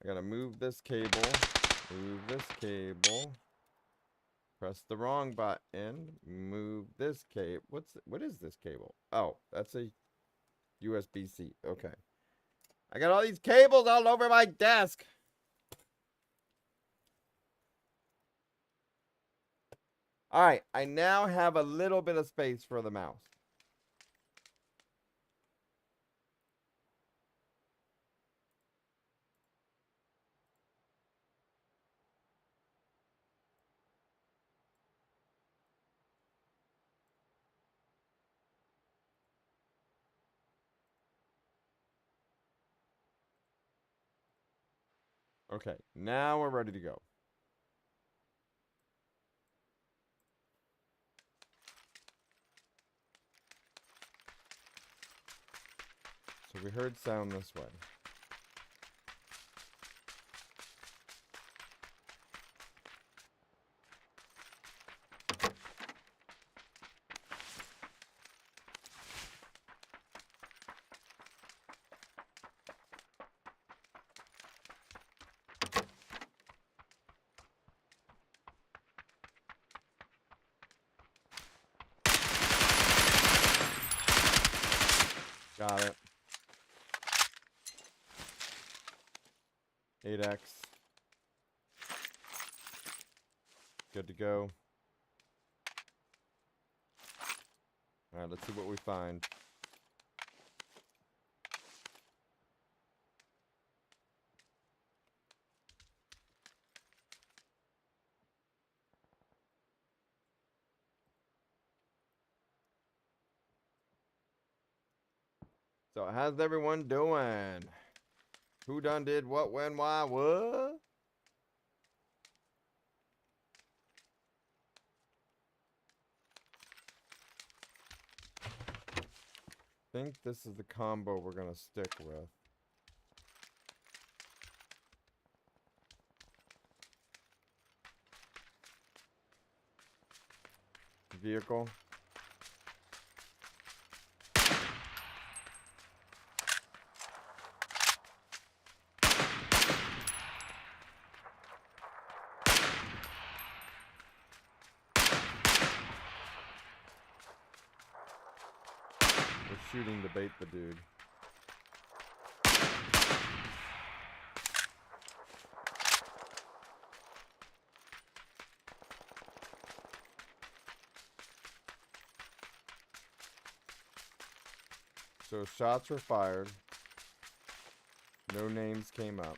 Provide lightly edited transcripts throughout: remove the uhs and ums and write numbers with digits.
I gotta move this cable. Move this cable. Press the wrong button. Move this cable. What is this cable? Oh, that's a USB-C. Okay. I got all these cables all over my desk. All right, I now have a little bit of space for the mouse. Okay, now we're ready to go. So we heard sound this way. Got it. 8x. Good to go. Alright, let's see what we find. So how's everyone doing? Who done did what, when, why, what? I think this is the combo we're gonna stick with. Vehicle. We're shooting to bait the dude. So shots were fired. No names came up.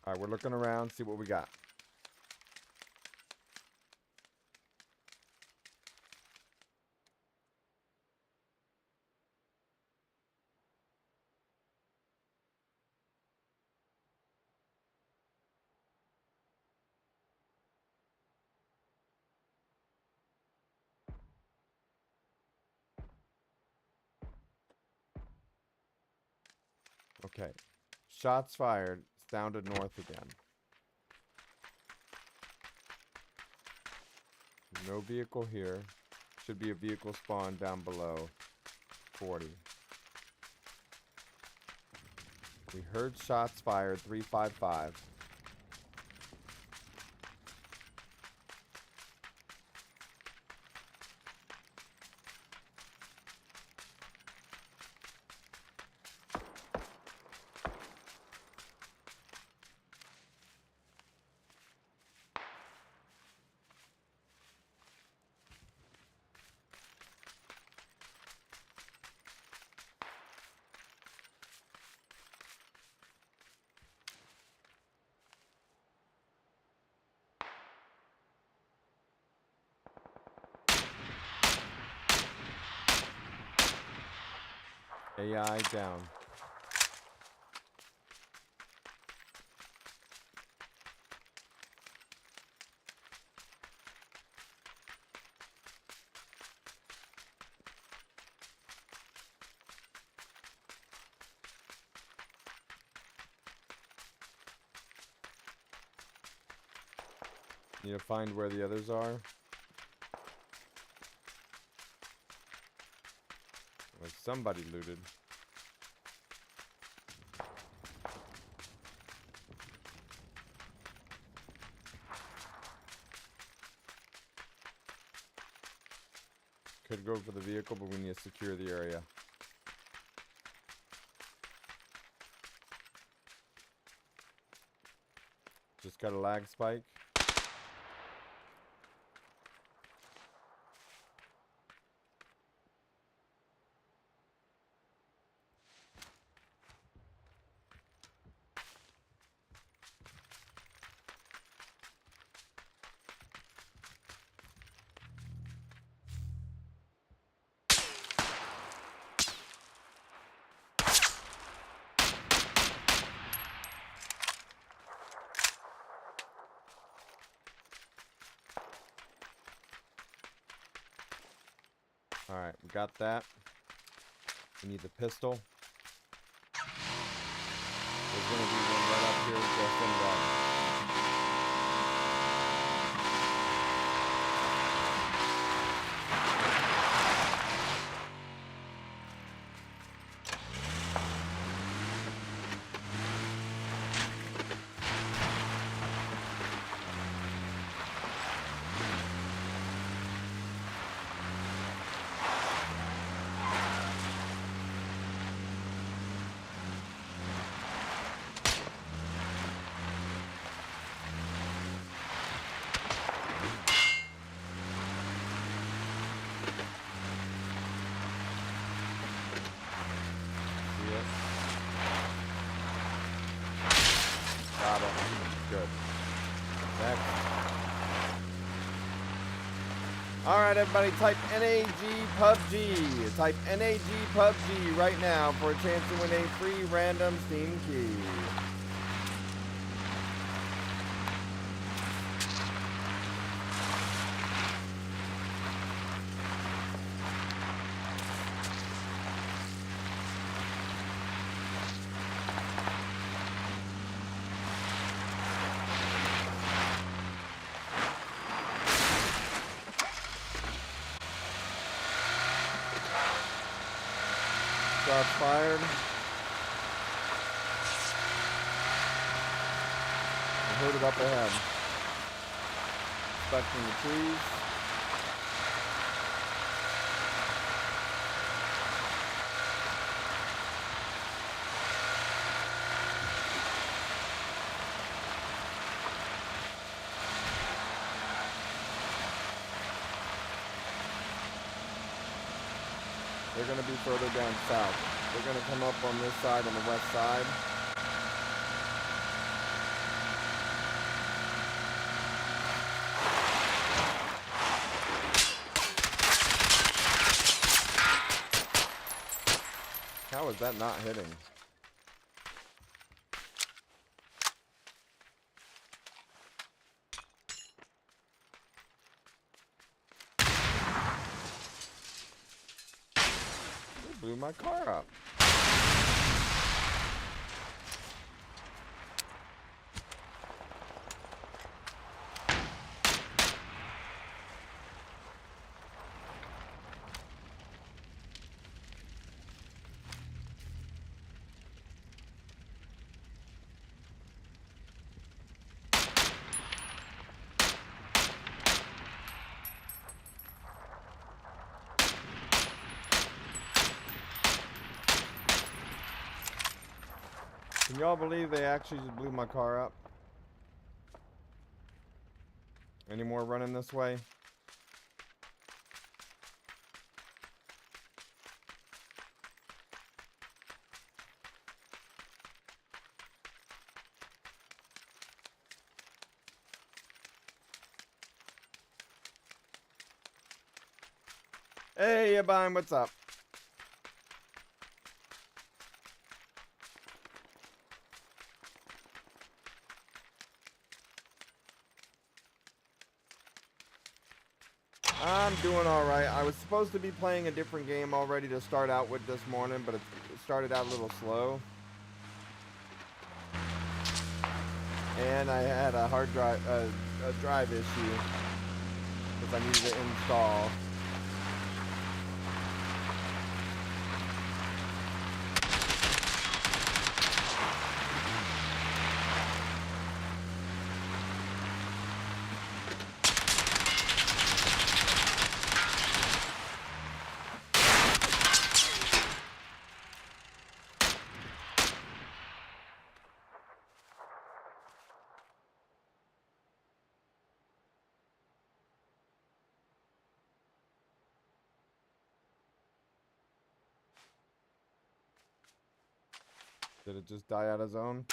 Alright, we're looking around, see what we got. Okay. Shots fired. It's down to north again. No vehicle here. Should be a vehicle spawn down below. 40. We heard shots fired. 355. AI down. Need to find where the others are. Well, somebody looted. Could go for the vehicle, but we need to secure the area. Just got a lag spike. Alright, we got that. We need the pistol. There's gonna be one right up here just in that. Got it. Good. Next. Alright, everybody, type NAGPUBG. Type NAGPUBG right now for a chance to win a free random Steam key. Shots fired. I heard it up ahead. Inspecting the trees. They're going to be further down south. They're going to come up on this side, on the west side. How is that not hitting? Blew my car up. Can y'all believe they actually just blew my car up? Any more running this way? Hey, Yabine, what's up? I'm doing alright. I was supposed to be playing a different game already to start out with this morning, but it started out a little slow. And I had a hard drive, a drive issue because I needed to install. Did it just die out of zone?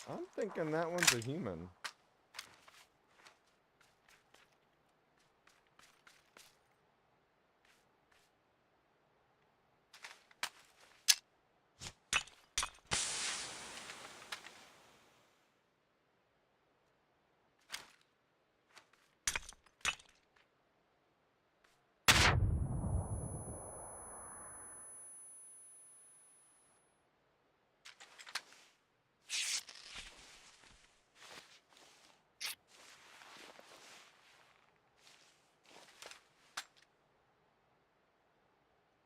I'm thinking that one's a human.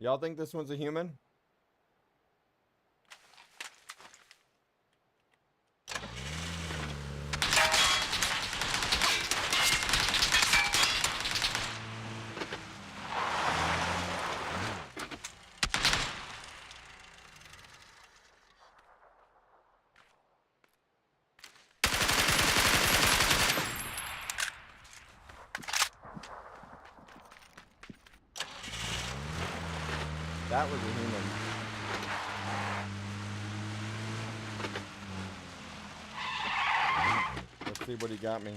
Y'all think this one's a human? That was a human. Let's see what he got me.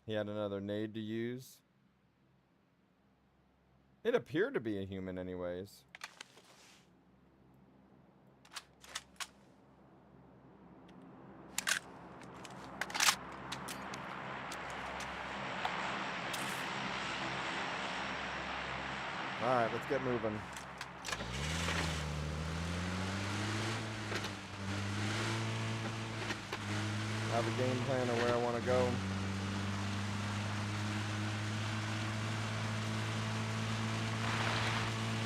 He had another nade to use. It appeared to be a human anyways. Alright, let's get moving. I have a game plan of where I want to go.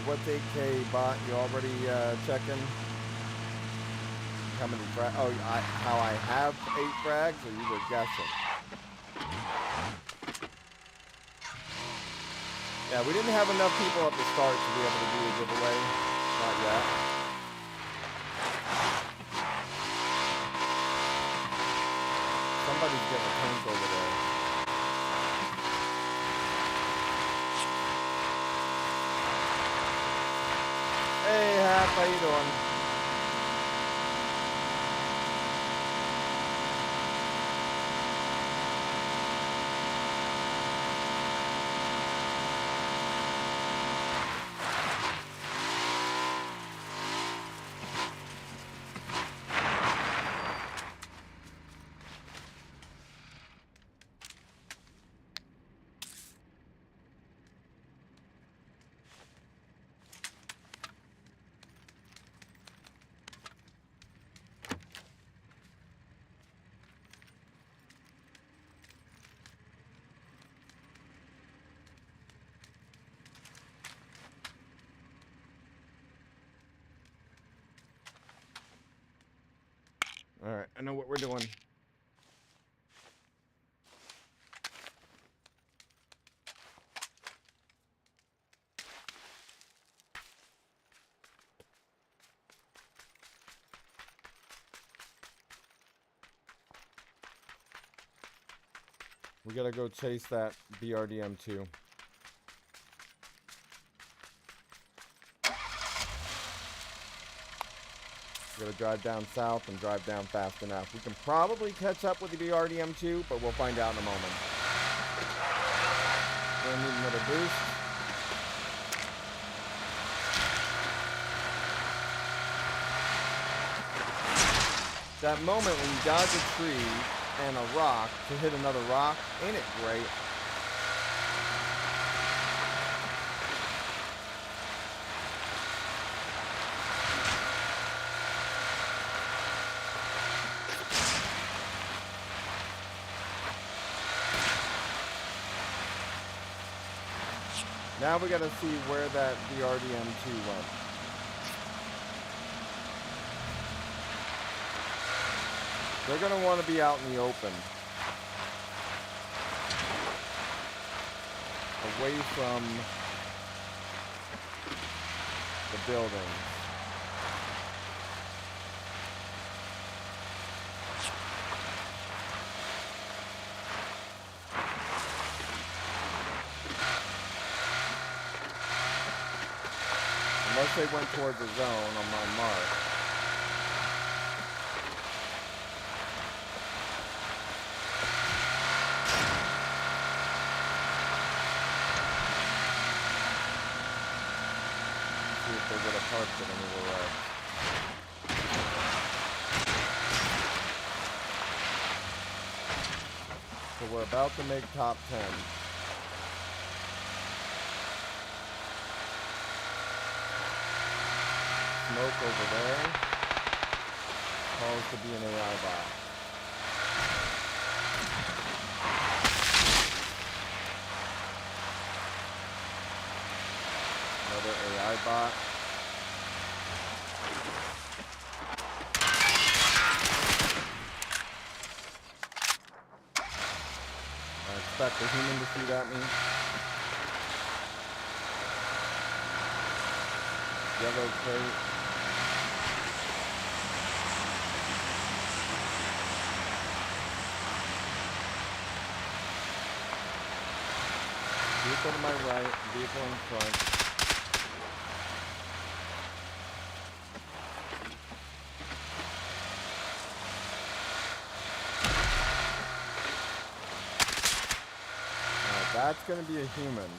What's 8K bot? You already checking? How many frags? Oh, how I have 8 frags, or you were guessing? Yeah, we didn't have enough people at the start to be able to do a giveaway. Not yet. Somebody's getting a tank over there. Hey, Hap, how you doing? Alright, I know what we're doing. We gotta go chase that BRDM2. We gotta drive down south and drive down fast enough. We can probably catch up with the BRDM2, but we'll find out in a moment. We're gonna need another boost. That moment when you dodge a tree and a rock to hit another rock, ain't it great? Now we gotta see where that VRDM2 went. They're gonna want to be out in the open. Away from the building. Unless they went towards the zone on my mark. See if they would have parked it anywhere else. So we're about to make top 10. Smoke over there. Calls to be an AI bot. Another AI bot. I expect a human to shoot at me. Yellow crate. Vehicle to my right, vehicle in front. That's going to be a human.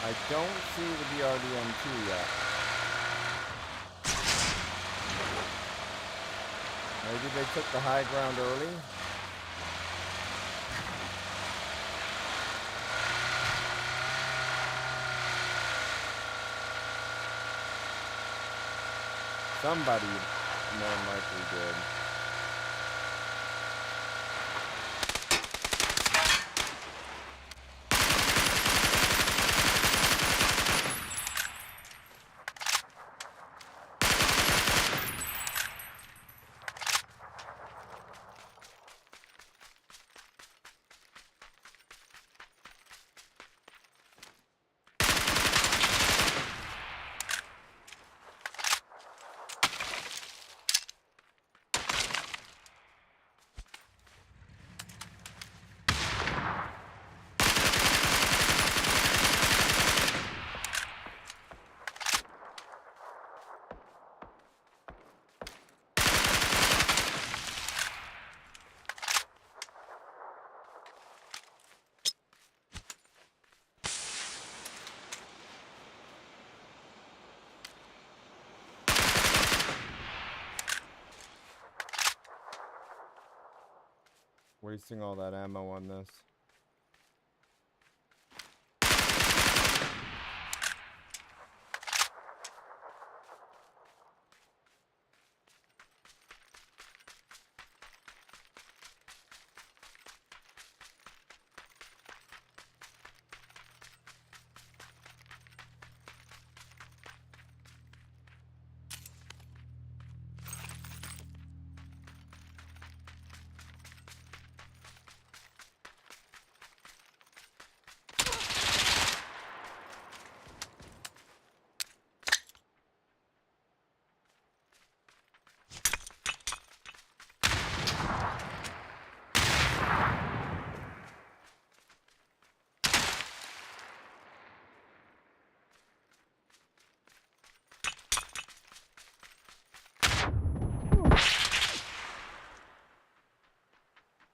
I don't see the BRDM2 yet. Maybe they took the high ground early. Somebody more than likely did. Wasting all that ammo on this.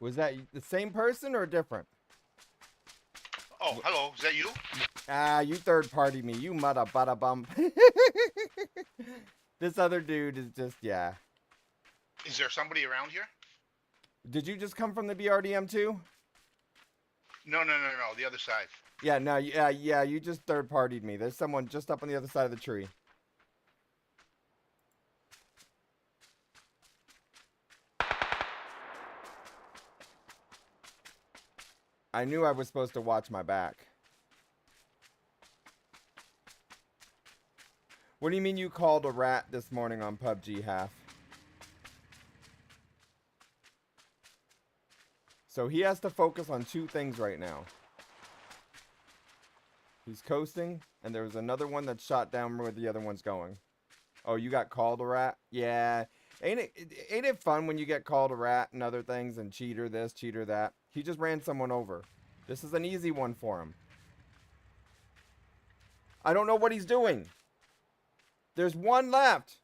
Was that the same person or different? Oh, hello. Is that you? Ah, you third-party me. You mudda bada bum. This other dude is just, yeah. Is there somebody around here? Did you just come from the BRDM too? No. The other side. Yeah, no, yeah, you just third-partied me. There's someone just up on the other side of the tree. I knew I was supposed to watch my back. What do you mean you called a rat this morning on PUBG, Half? So he has to focus on two things right now. He's coasting, and there was another one that shot down where the other one's going. Oh, you got called a rat? Yeah. Ain't it fun when you get called a rat and other things and cheater this, cheater that? He just ran someone over. This is an easy one for him. I don't know what he's doing. There's one left.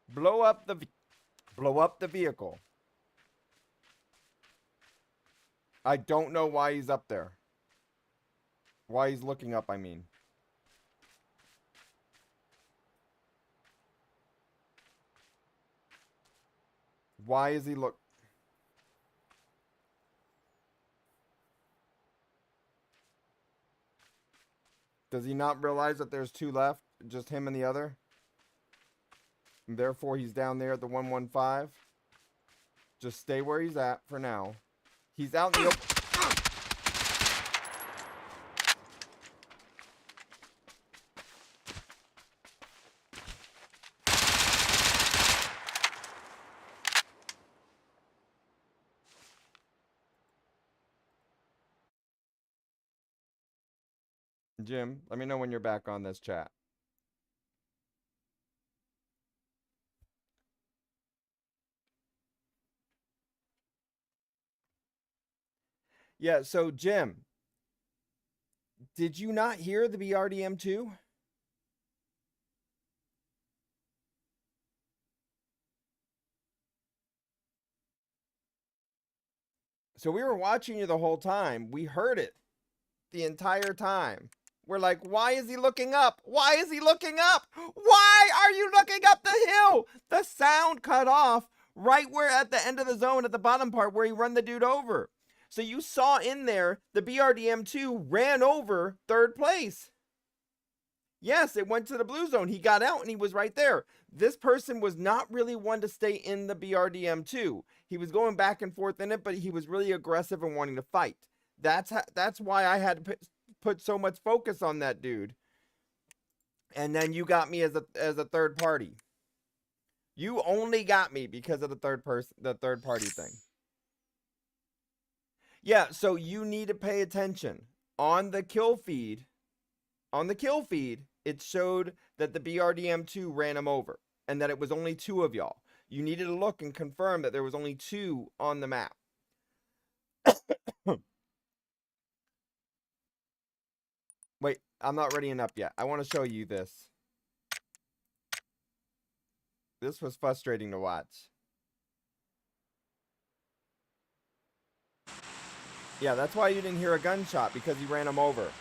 Blow up the vehicle. I don't know why he's up there. Why he's looking up, I mean. Why is he look? Does he not realize that there's two left? Just him and the other? And therefore, he's down there at the 115. Just stay where he's at for now. He's out in the open. Jim, let me know when you're back on this chat. Yeah, so Jim, did you not hear the BRDM2? So we were watching you the whole time. We heard it the entire time. We're like, why is he looking up? Why is he looking up? Why are you looking up the hill? The sound cut off right where at the end of the zone at the bottom part where he run the dude over. So you saw in there the BRDM2 ran over third place. Yes, it went to the blue zone. He got out and he was right there. This person was not really one to stay in the BRDM2. He was going back and forth in it, but he was really aggressive and wanting to fight. That's why I had to put so much focus on that dude. And then you got me as a third party. You only got me because of the third party thing. Yeah, so you need to pay attention. On the kill feed, it showed that the BRDM2 ran him over and that it was only two of y'all. You needed to look and confirm that there was only two on the map. Wait, I'm not readying up yet. I want to show you this. This was frustrating to watch. Yeah, that's why you didn't hear a gunshot, because he ran him over.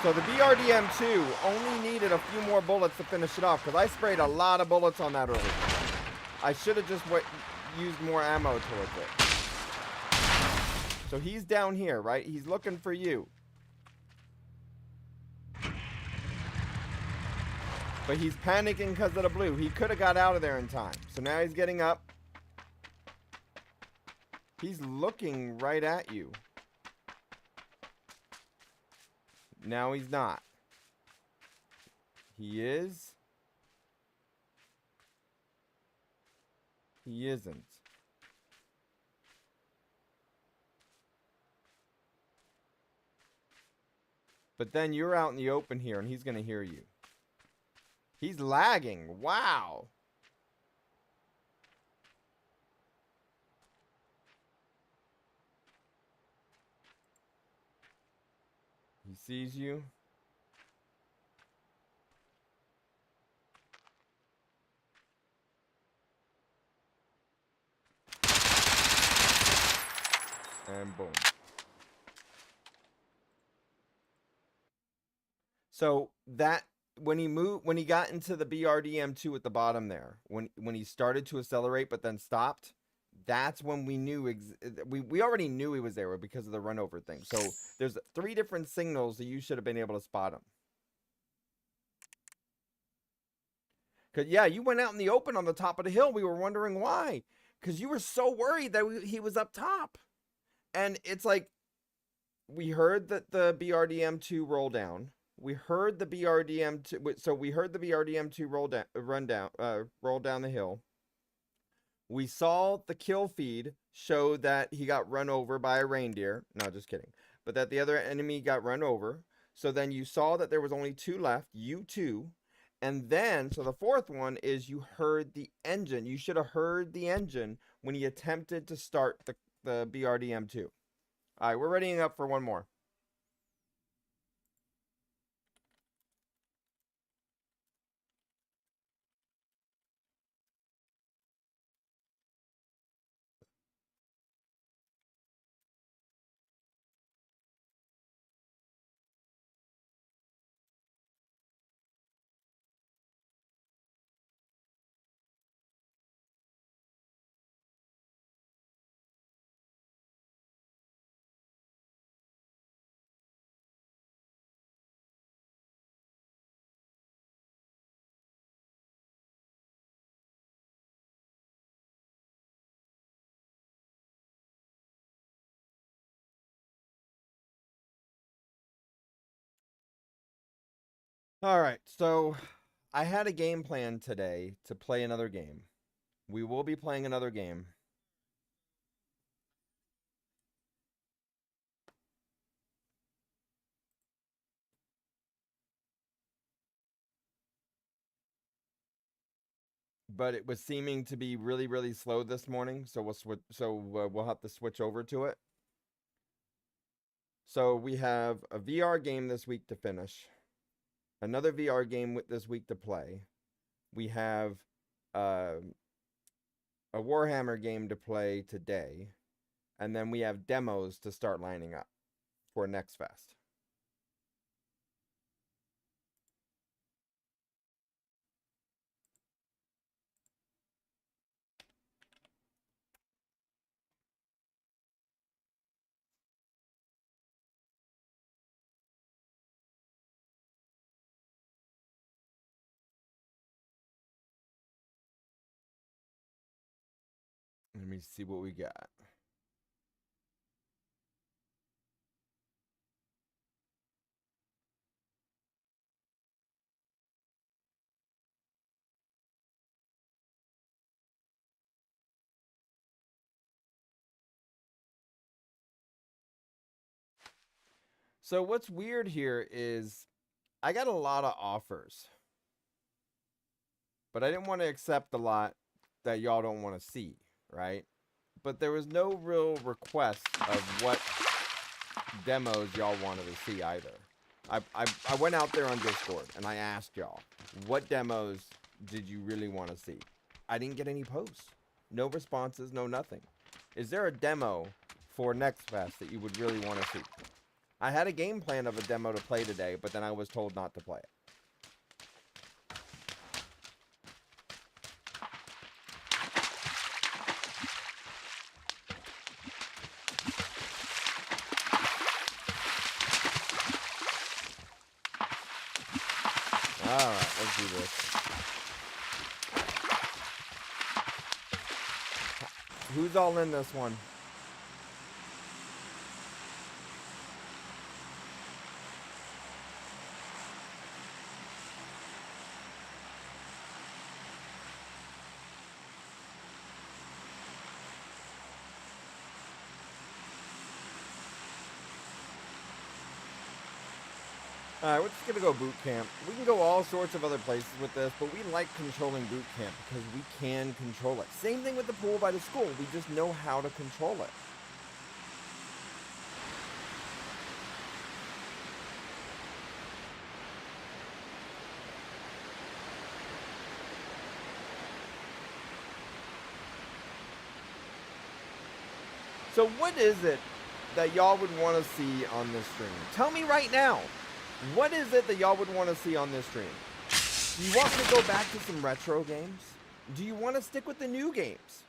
So the BRDM2 only needed a few more bullets to finish it off, because I sprayed a lot of bullets on that earlier. I should have just used more ammo towards it. So he's down here, right? He's looking for you. But he's panicking because of the blue. He could have got out of there in time. So now he's getting up. He's looking right at you. Now he's not. He is. He isn't. But then you're out in the open here and he's going to hear you. He's lagging. Wow. sees you. And boom. So that when he got into the BRDM2 at the bottom there, when he started to accelerate but then stopped, that's when we knew we already knew he was there because of the run over thing. So there's 3 different signals that you should have been able to spot him. Cause yeah, you went out in the open on the top of the hill. We were wondering why, cause you were so worried that he was up top, and it's like we heard that the BRDM2 roll down. We heard the BRDM2, so we heard the BRDM2 roll down the hill. We saw the kill feed show that he got run over by a reindeer. No, just kidding. But that the other enemy got run over. So then you saw that there was only 2 left, you 2. And then, so the 4th one is you heard the engine. You should have heard the engine when he attempted to start the BRDM2. All right, we're readying up for one more. All right, so I had a game plan today to play another game. We will be playing another game. But it was seeming to be really, really slow this morning, so we'll have to switch over to it. So we have a VR game this week to finish, another VR game this week to play. We have a Warhammer game to play today, and then we have demos to start lining up for next fest. Let me see what we got. So what's weird here is I got a lot of offers, but I didn't want to accept a lot that y'all don't want to see, right? But there was no real request of what demos y'all wanted to see either. I went out there on Discord and I asked y'all, what demos did you really want to see? I didn't get any posts. No responses, no nothing. Is there a demo for Next Fest that you would really want to see? I had a game plan of a demo to play today, but then I was told not to play it. Alright, let's do this. Who's all in this one? Alright, we're just gonna go boot camp. We can go all sorts of other places with this, but we like controlling boot camp because we can control it. Same thing with the pool by the school. We just know how to control it. So what is it that y'all would want to see on this stream? Tell me right now. What is it that y'all would want to see on this stream? Do you want me to go back to some retro games? Do you want to stick with the new games?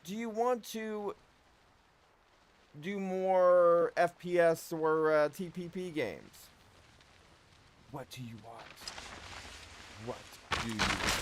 Do you want to do more FPS or TPP games? What do you want? What do you want?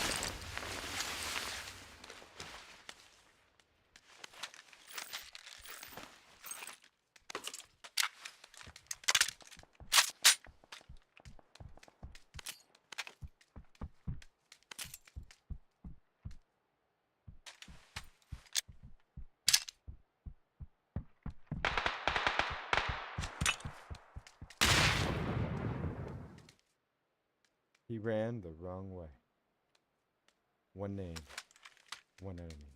He ran the wrong way. One name, one enemy.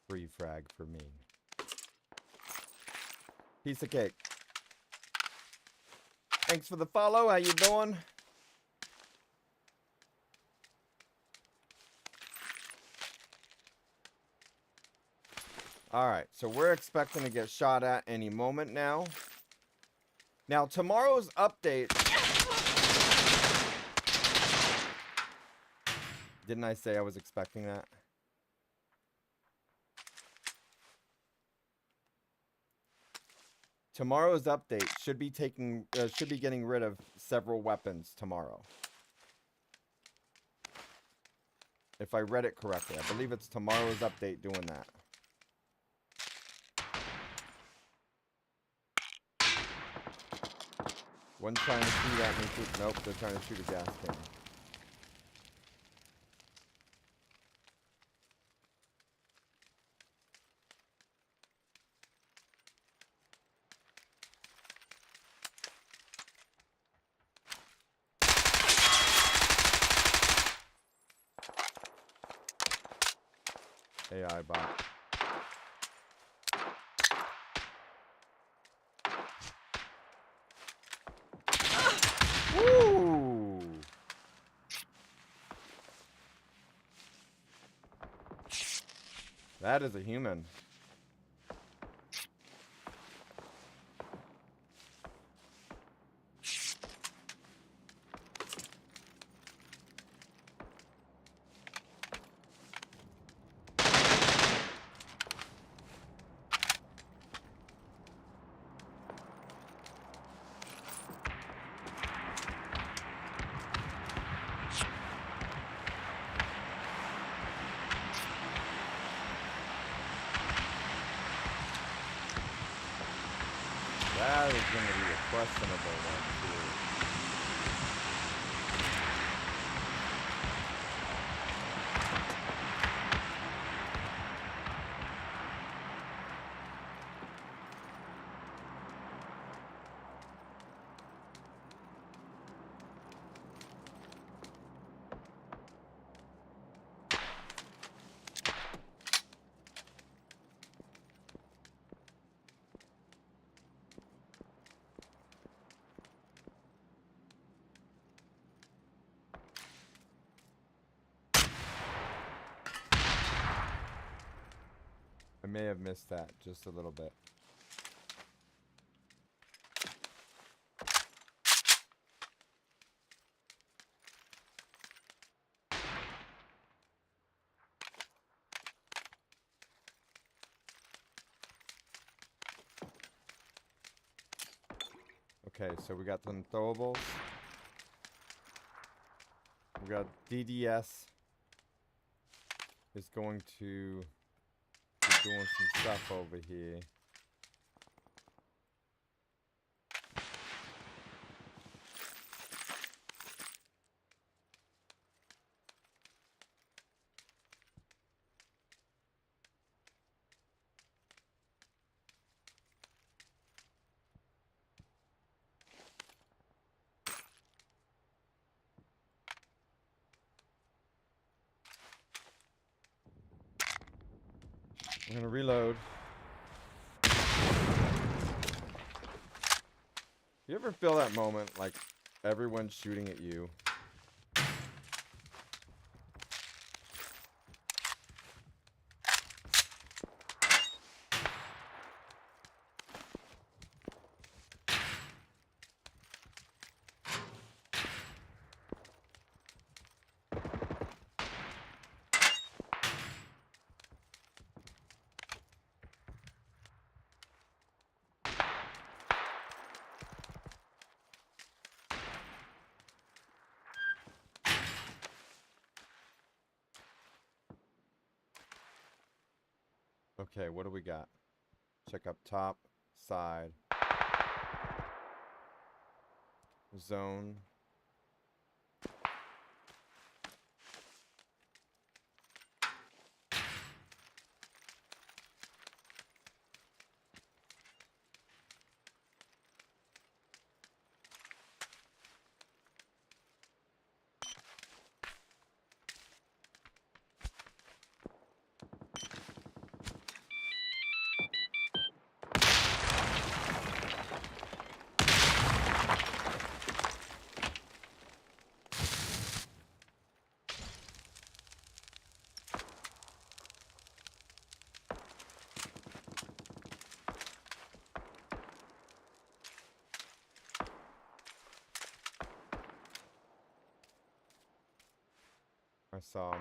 Free frag for me. Piece of cake. Thanks for the follow. How you doing? Alright, so we're expecting to get shot at any moment now. Now, tomorrow's update... Didn't I say I was expecting that? Tomorrow's update should be getting rid of several weapons tomorrow. If I read it correctly. I believe it's tomorrow's update doing that. One's trying to shoot at me. Nope, they're trying to shoot a gas can. AI bot. Woo! That is a human. That is going to be a questionable one, too. I may have missed that just a little bit. Okay, so we got some throwables. We got DDS is going to be doing some stuff over here. I'm gonna reload. You ever feel that moment like everyone's shooting at you? Okay, what do we got? Check up top, side, zone. I saw him.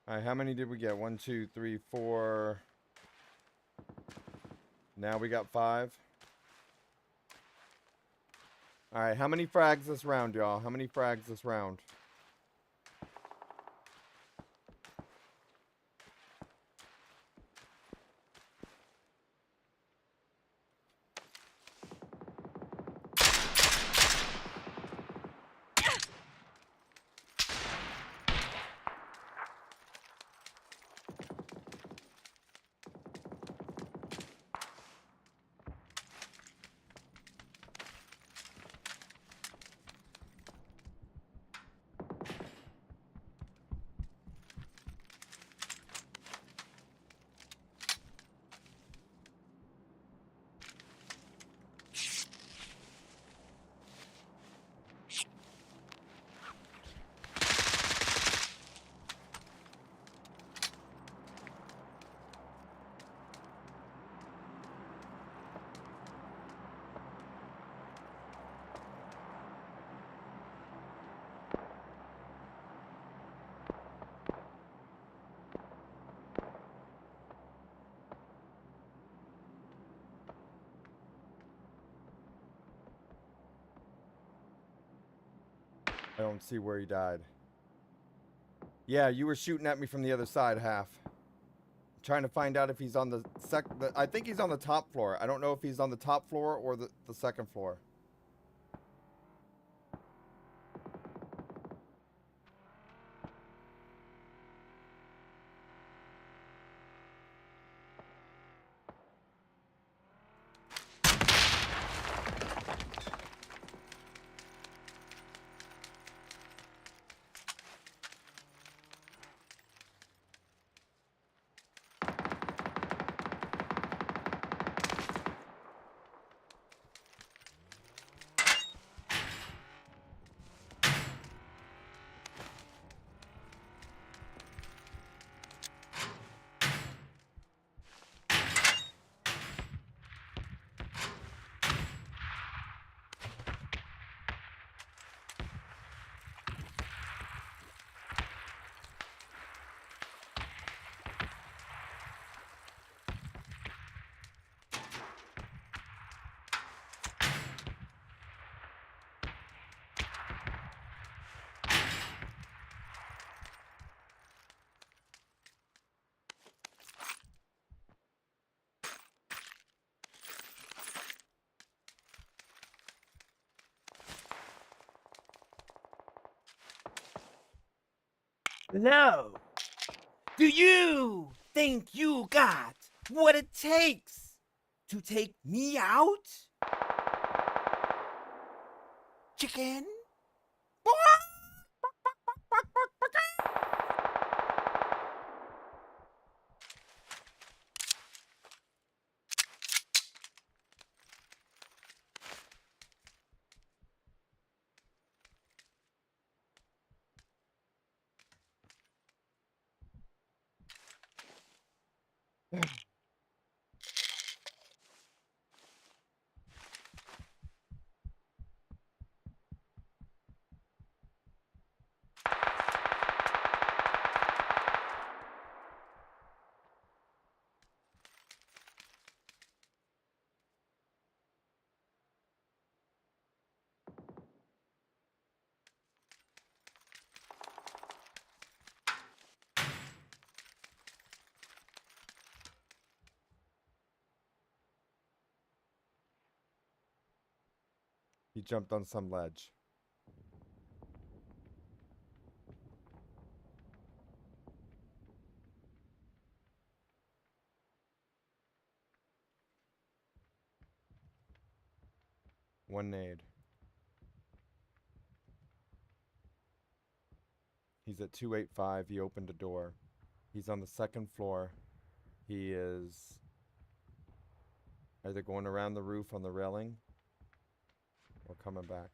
Alright, how many did we get? 1, 2, 3, 4. Now we got 5. Alright, how many frags this round, y'all? How many frags this round? I don't see where he died. Yeah, you were shooting at me from the other side, half. Trying to find out if he's on the I think he's on the top floor. I don't know if he's on the top floor or the second floor. No. Do you think you got what it takes to take me out? Chicken? jumped on some ledge. One nade. He's at 285. He opened a door. He's on the second floor. He is either going around the roof on the railing or coming back.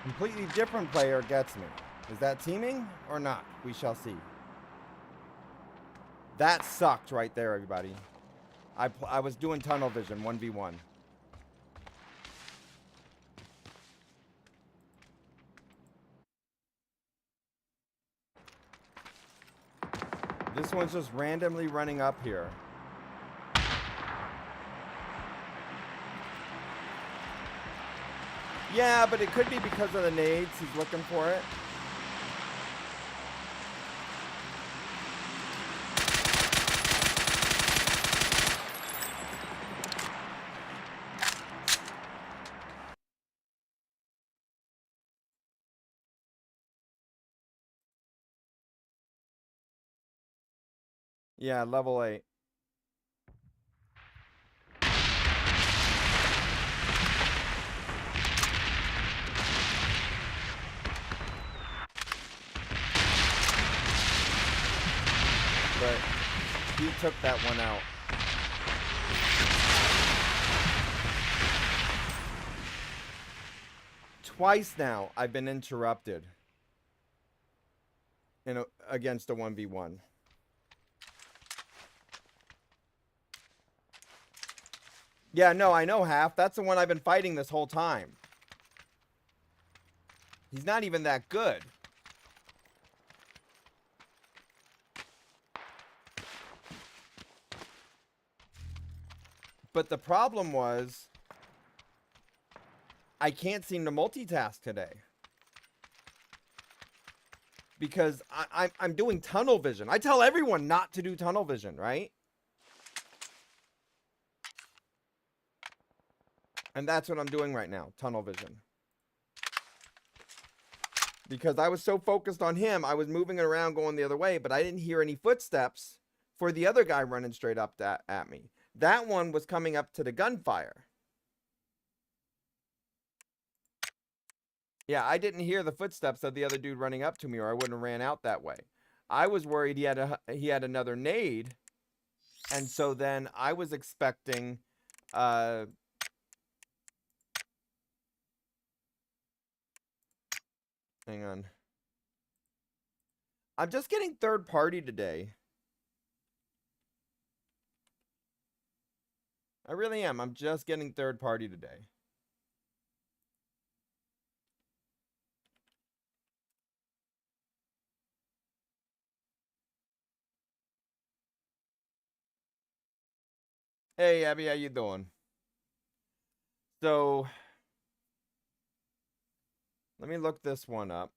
Completely different player gets me. Is that teaming or not? We shall see. That sucked right there, everybody. I was doing tunnel vision, 1v1. This one's just randomly running up here. Yeah, but it could be because of the nades. He's looking for it. Yeah, level 8. But he took that one out. Twice now I've been interrupted against a 1v1. Yeah, no, I know, Half. That's the one I've been fighting this whole time. He's not even that good. But the problem was, I can't seem to multitask today. Because I'm doing tunnel vision. I tell everyone not to do tunnel vision, right? And that's what I'm doing right now, tunnel vision. Because I was so focused on him, I was moving it around going the other way, but I didn't hear any footsteps for the other guy running straight up at me. That one was coming up to the gunfire. Yeah, I didn't hear the footsteps of the other dude running up to me, or I wouldn't have ran out that way. I was worried he had another nade, and so then I was expecting hang on. I'm just getting third party today. I really am. I'm just getting third party today. Hey, Abby, how you doing? So, let me look this one up.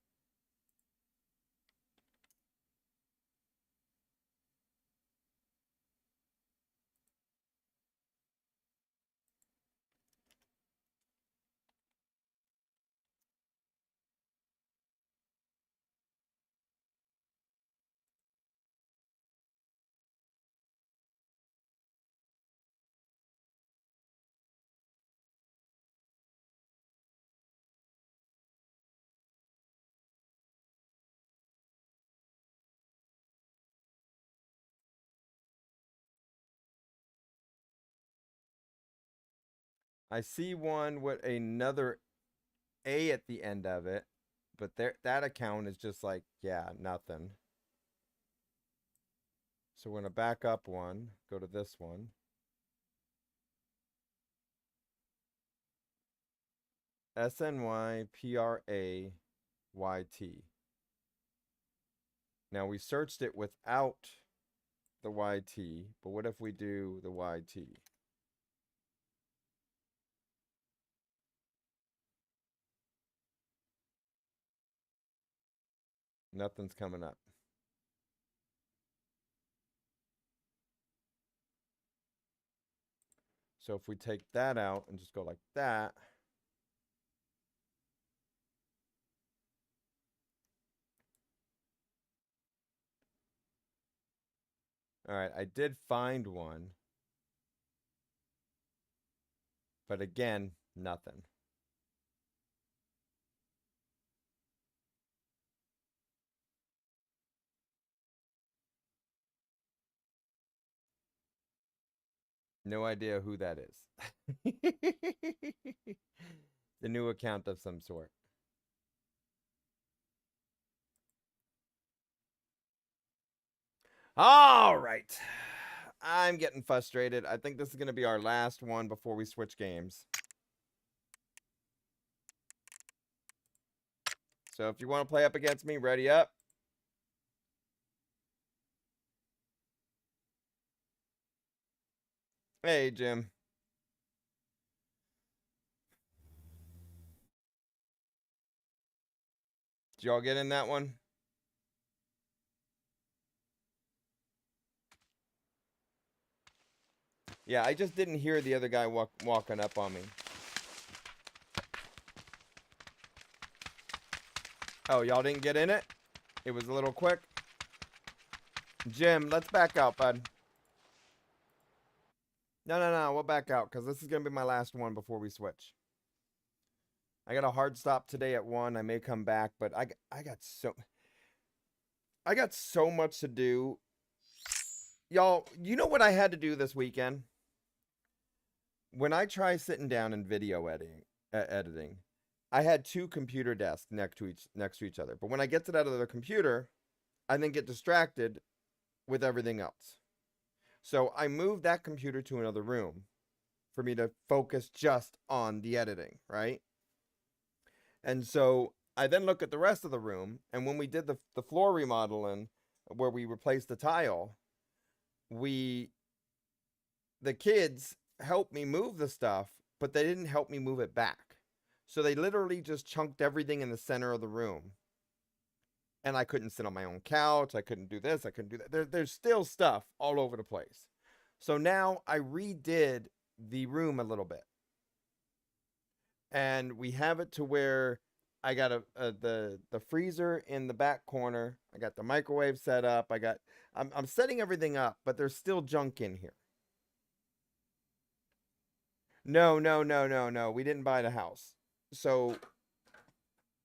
I see one with another A at the end of it, but that account is just like, yeah, nothing. So we're going to back up one, go to this one. SNYPRAYT. Now we searched it without the YT, but what if we do the YT? Nothing's coming up. So if we take that out and just go like that, all right, I did find one, but again, nothing. No idea who that is. The new account of some sort. All right. I'm getting frustrated. I think this is going to be our last one before we switch games. So if you want to play up against me, ready up. Hey, Jim. Did y'all get in that one? Yeah, I just didn't hear the other guy walking up on me. Oh, y'all didn't get in it? It was a little quick. Jim, let's back out, bud. No, we'll back out because this is going to be my last one before we switch. I got a hard stop today at 1. I may come back, but I got so much to do. Y'all, you know what I had to do this weekend? When I try sitting down and video editing, I had 2 computer desks next to each other. But when I get to that other computer, I then get distracted with everything else. So I moved that computer to another room for me to focus just on the editing, right? And so I then look at the rest of the room, and when we did the floor remodeling, where we replaced the tile, the kids helped me move the stuff, but they didn't help me move it back. So they literally just chunked everything in the center of the room. And I couldn't sit on my own couch. I couldn't do this. I couldn't do that. There's still stuff all over the place. So now I redid the room a little bit. And we have it to where I got the freezer in the back corner. I got the microwave set up. I'm setting everything up, but there's still junk in here. No. We didn't buy the house. So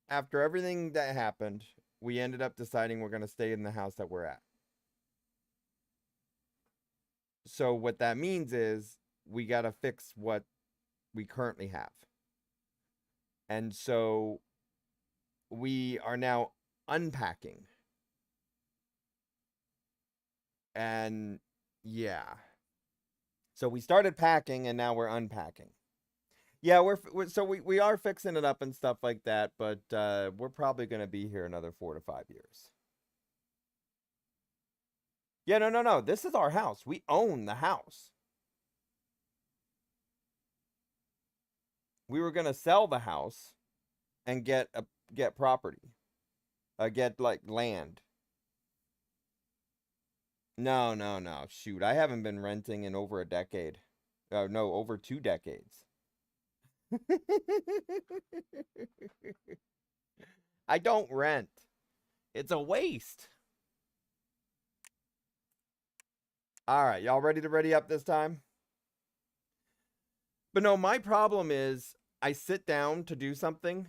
after everything that happened, we ended up deciding we're going to stay in the house that we're at. So what that means is we got to fix what we currently have. And so we are now unpacking. And yeah. So we started packing and now we're unpacking. Yeah, we are fixing it up and stuff like that, but we're probably going to be here another 4 to 5 years. Yeah, no. This is our house. We own the house. We were going to sell the house and get property. Get like land. No. Shoot, I haven't been renting in over a decade. No, over 2 decades. I don't rent. It's a waste. All right, y'all ready to ready up this time? But no, my problem is I sit down to do something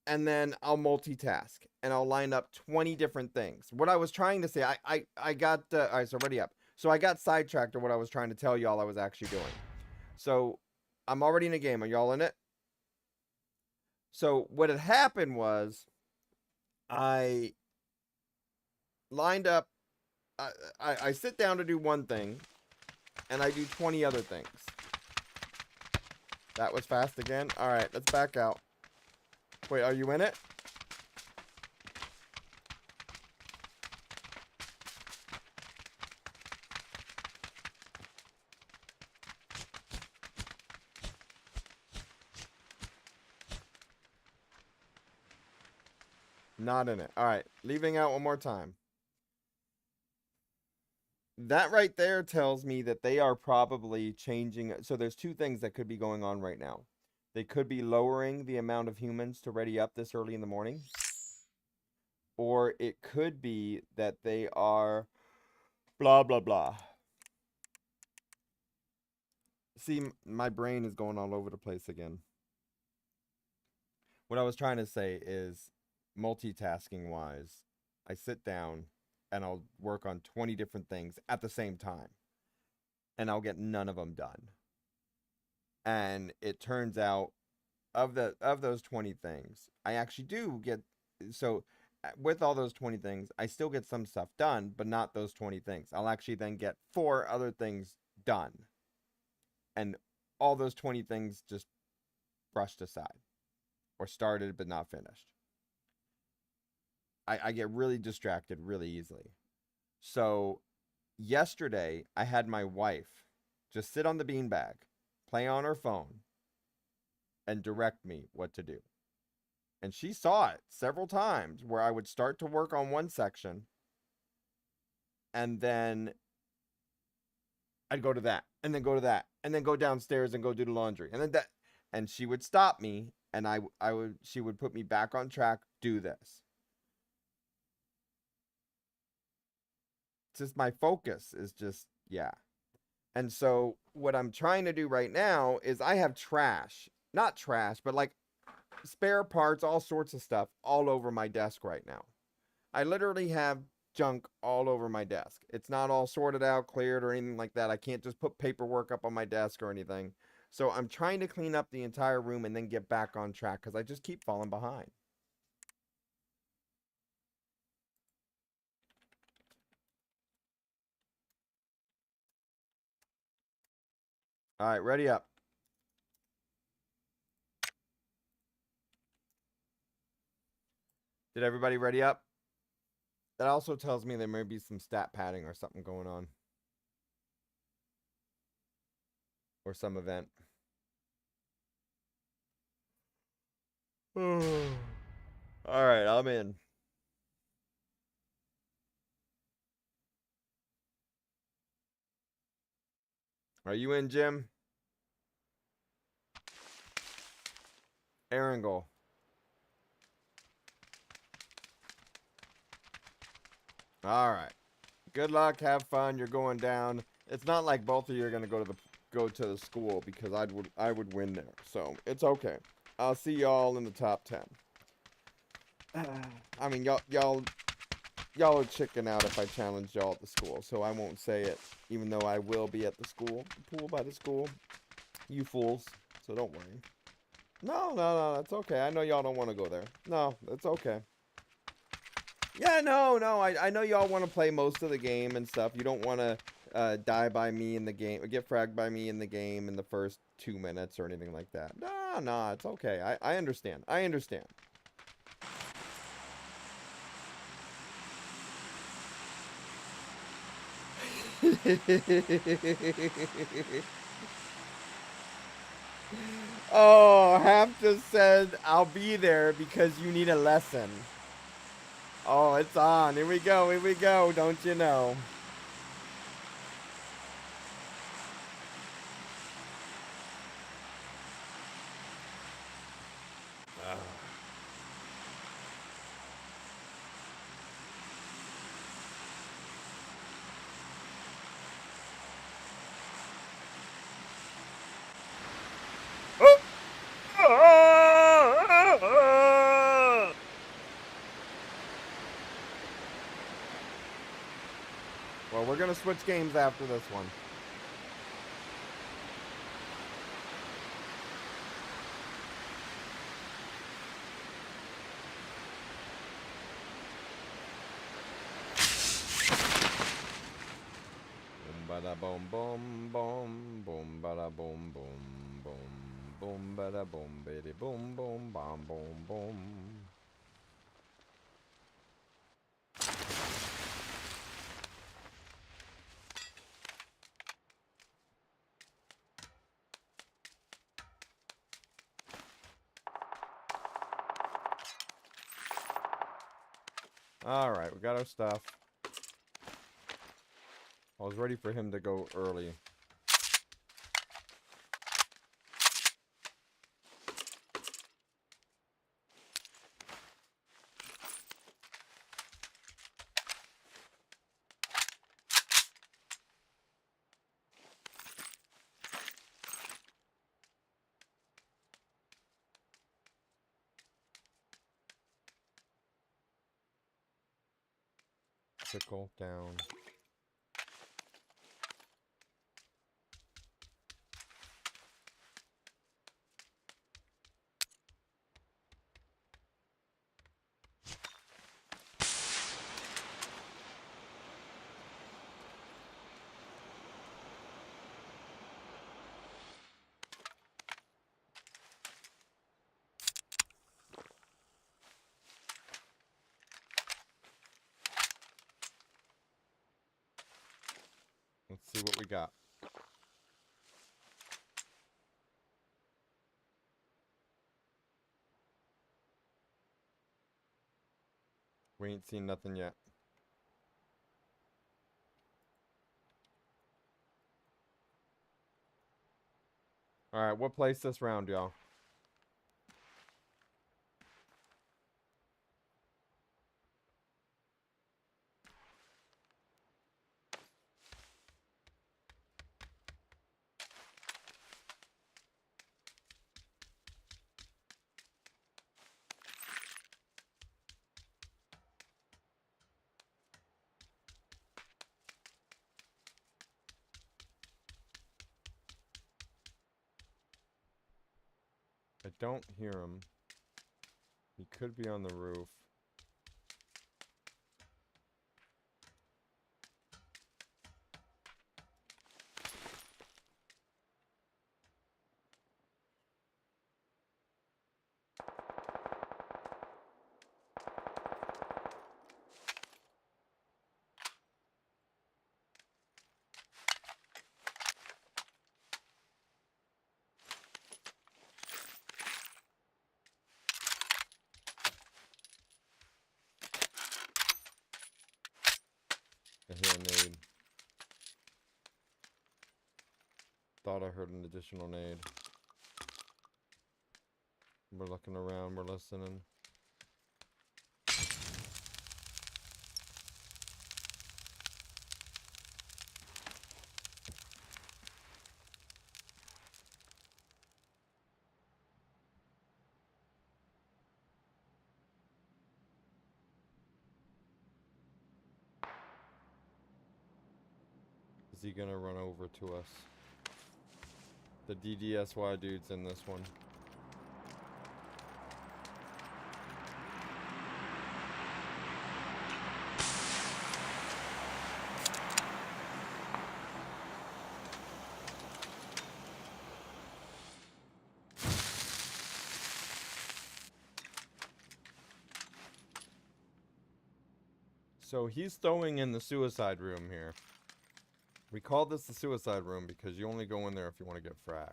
and then I'll multitask and I'll line up 20 different things. What I was trying to say, I got, all right, so ready up. So I got sidetracked on what I was trying to tell y'all I was actually doing. So I'm already in a game. Are y'all in it? So what had happened was I lined up. I sit down to do one thing, and I do 20 other things. That was fast again. All right, let's back out. Wait, are you in it? Not in it. All right, leaving out one more time. That right there tells me that they are probably changing. So there's two things that could be going on right now. They could be lowering the amount of humans to ready up this early in the morning. Or it could be that they are blah, blah, blah. See, my brain is going all over the place again. What I was trying to say is, multitasking wise, I sit down and I'll work on 20 different things at the same time. And I'll get none of them done. And it turns out, of those 20 things, I actually do get, so with all those 20 things, I still get some stuff done, but not those 20 things. I'll actually then get 4 other things done. And all those 20 things just brushed aside. Or started but not finished. I get really distracted really easily. So yesterday, I had my wife just sit on the beanbag, play on her phone, and direct me what to do. And she saw it several times where I would start to work on one section, and then I'd go to that, and then go to that, and then go downstairs and go do the laundry, and then that, and she would stop me, and she would put me back on track, do this. Just my focus is just, yeah. And so what I'm trying to do right now is I have trash, not trash, but like spare parts, all sorts of stuff all over my desk right now. I literally have junk all over my desk. It's not all sorted out, cleared, or anything like that. I can't just put paperwork up on my desk or anything. So I'm trying to clean up the entire room and then get back on track because I just keep falling behind. All right, ready up. Did everybody ready up? That also tells me there may be some stat padding or something going on. Or some event. All right, I'm in. Are you in, Jim? Erangel. All right. Good luck. Have fun. You're going down. It's not like both of you are gonna go to the school because I would win there. So it's okay. I'll see y'all in the top 10. I mean, y'all are chicken out if I challenge y'all at the school, so I won't say it, even though I will be at the school, the pool by the school. You fools. So don't worry. No, that's okay. I know y'all don't want to go there. No, that's okay. Yeah, no, I know y'all want to play most of the game and stuff. You don't want to die by me in the game, or get fragged by me in the game in the first 2 minutes or anything like that. No, it's okay. I understand. I understand. Oh, Half just said, I'll be there because you need a lesson. Oh, it's on. Here we go, don't you know? Well, we're gonna switch games after this one. bada boom boom boom boom bada boom boom boom boom bada boom bitty boom boom bom boom boom. All right, we got our stuff. I was ready for him to go early. Trickle down. Let's see what we got. We ain't seen nothing yet. Alright, what place this round, y'all? I don't hear him. He could be on the roof. I hear a nade. Thought I heard an additional nade. We're looking around, we're listening. Is he gonna run over to us? The DDSY dude's in this one. So he's throwing in the suicide room here. We call this the suicide room because you only go in there if you want to get fragged.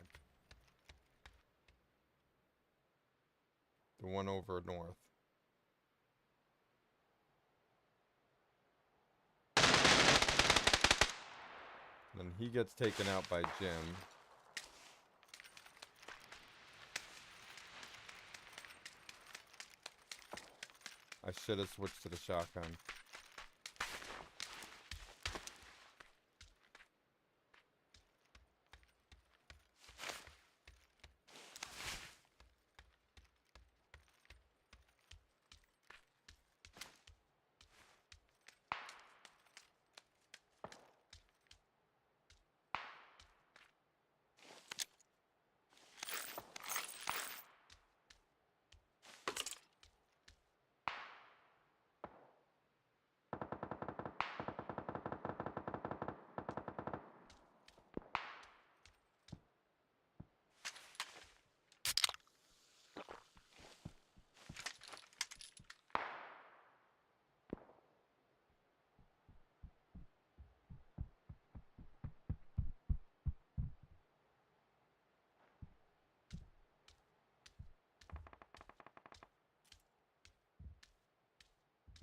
The one over north. Then he gets taken out by Jim. I should have switched to the shotgun.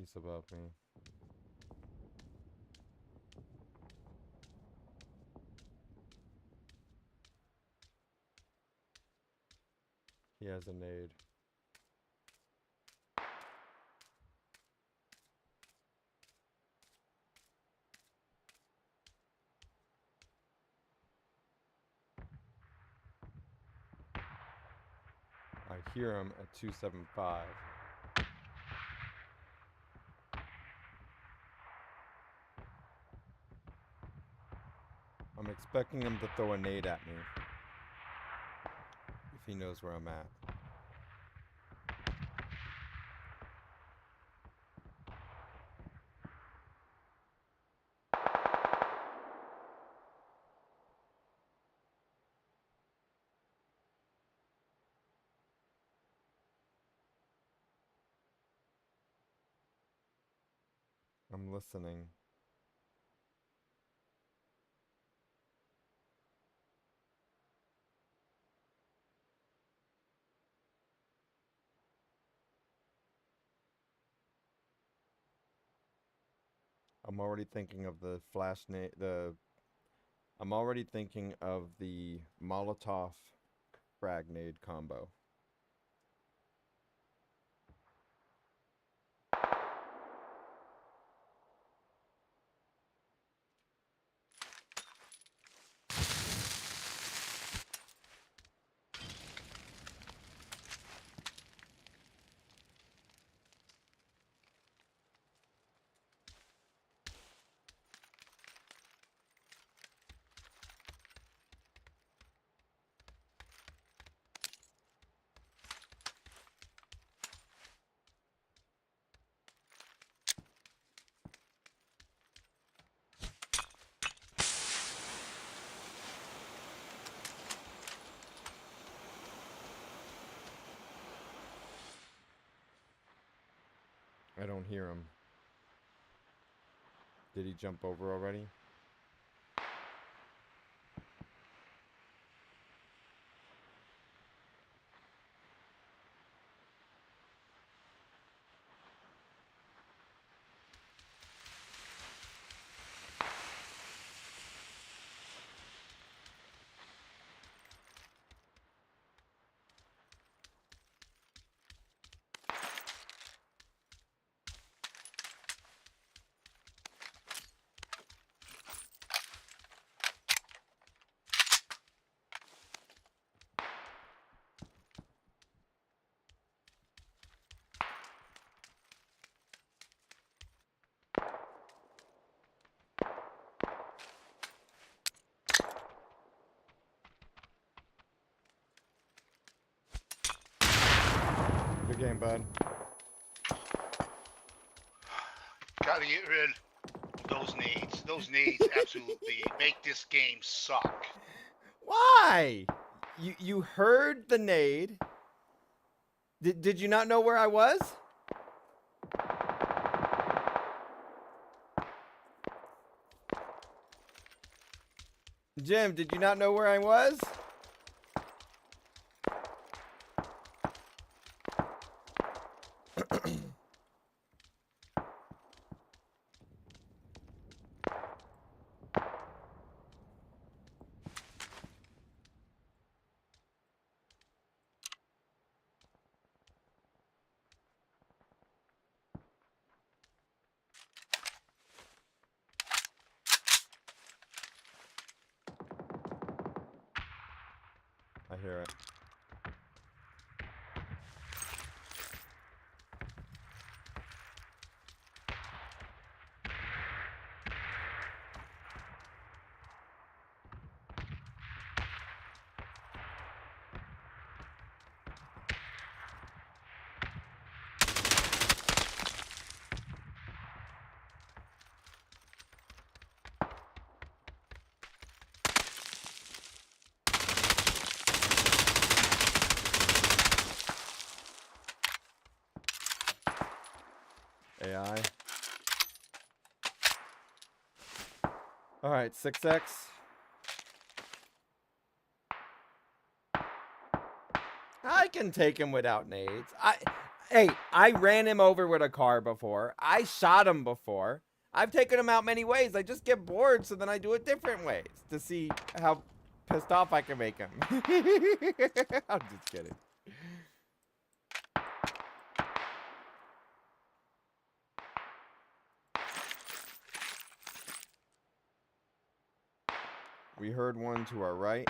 He's above me. He has a nade. I hear him at 275. I'm expecting him to throw a nade at me. If he knows where I'm at. I'm listening. I'm already thinking of the flash nade. I'm already thinking of the Molotov frag nade combo. I don't hear him. Did he jump over already? Good game, bud. Gotta get rid of those nades. Those nades absolutely make this game suck. Why? You heard the nade. Did you not know where I was? Jim, did you not know where I was? I hear it. AI. All right, 6X. I can take him without nades. Hey, I ran him over with a car before. I shot him before. I've taken him out many ways. I just get bored, so then I do it different ways to see how pissed off I can make him. I'm just kidding. We heard one to our right.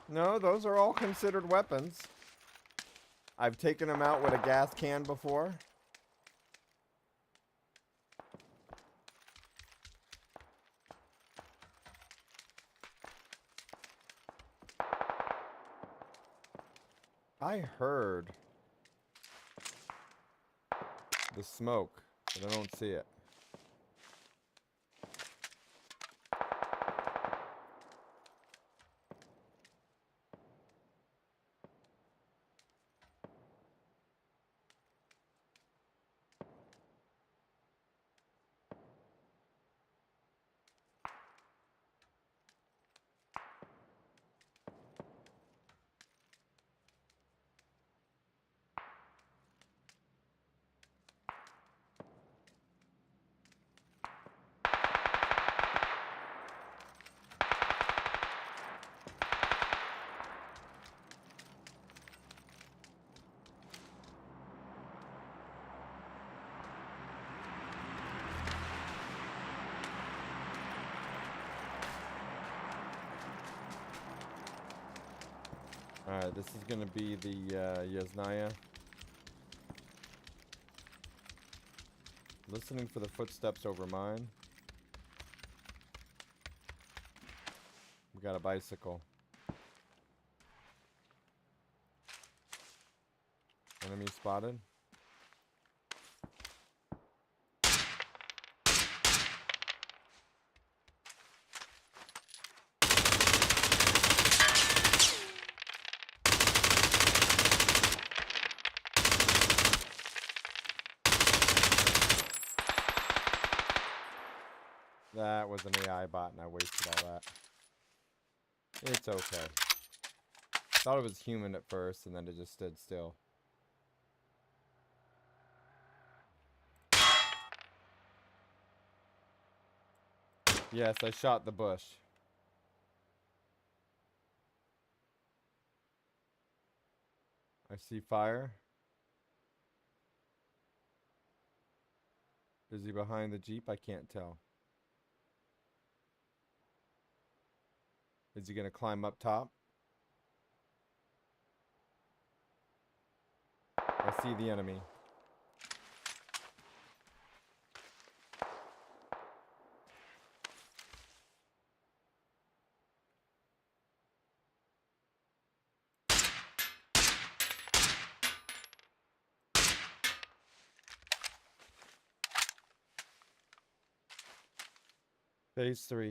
No, those are all considered weapons. I've taken them out with a gas can before. I heard the smoke, but I don't see it. Alright, this is gonna be the Yasnaya. Listening for the footsteps over mine. We got a bicycle. Enemy spotted. That was an AI bot and I wasted all that. It's okay. Thought it was human at first and then it just stood still. Yes, I shot the bush. I see fire. Is he behind the Jeep? I can't tell. Is he gonna climb up top? I see the enemy. Phase 3.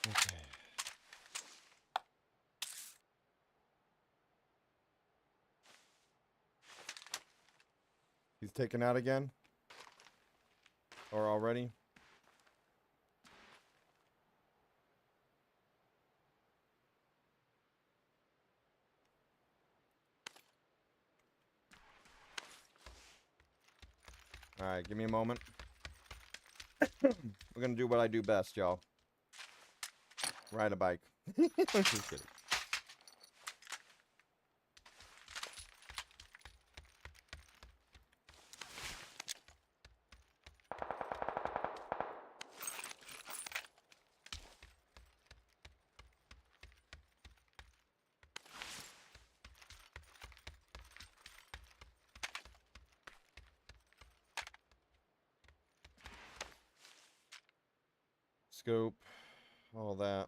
Okay. He's taken out again? Or already? Alright, give me a moment. We're gonna do what I do best, y'all. Ride a bike. Just kidding. scope, all that.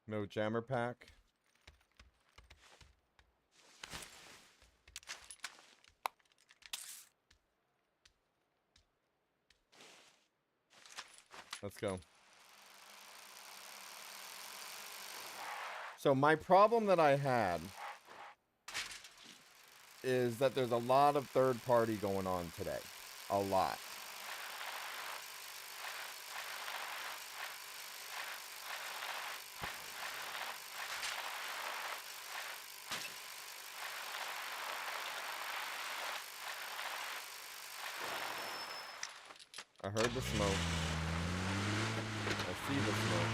No jammer pack. Let's go. So my problem that I had is that there's a lot of third party going on today. A lot. I heard the smoke. I see the smoke.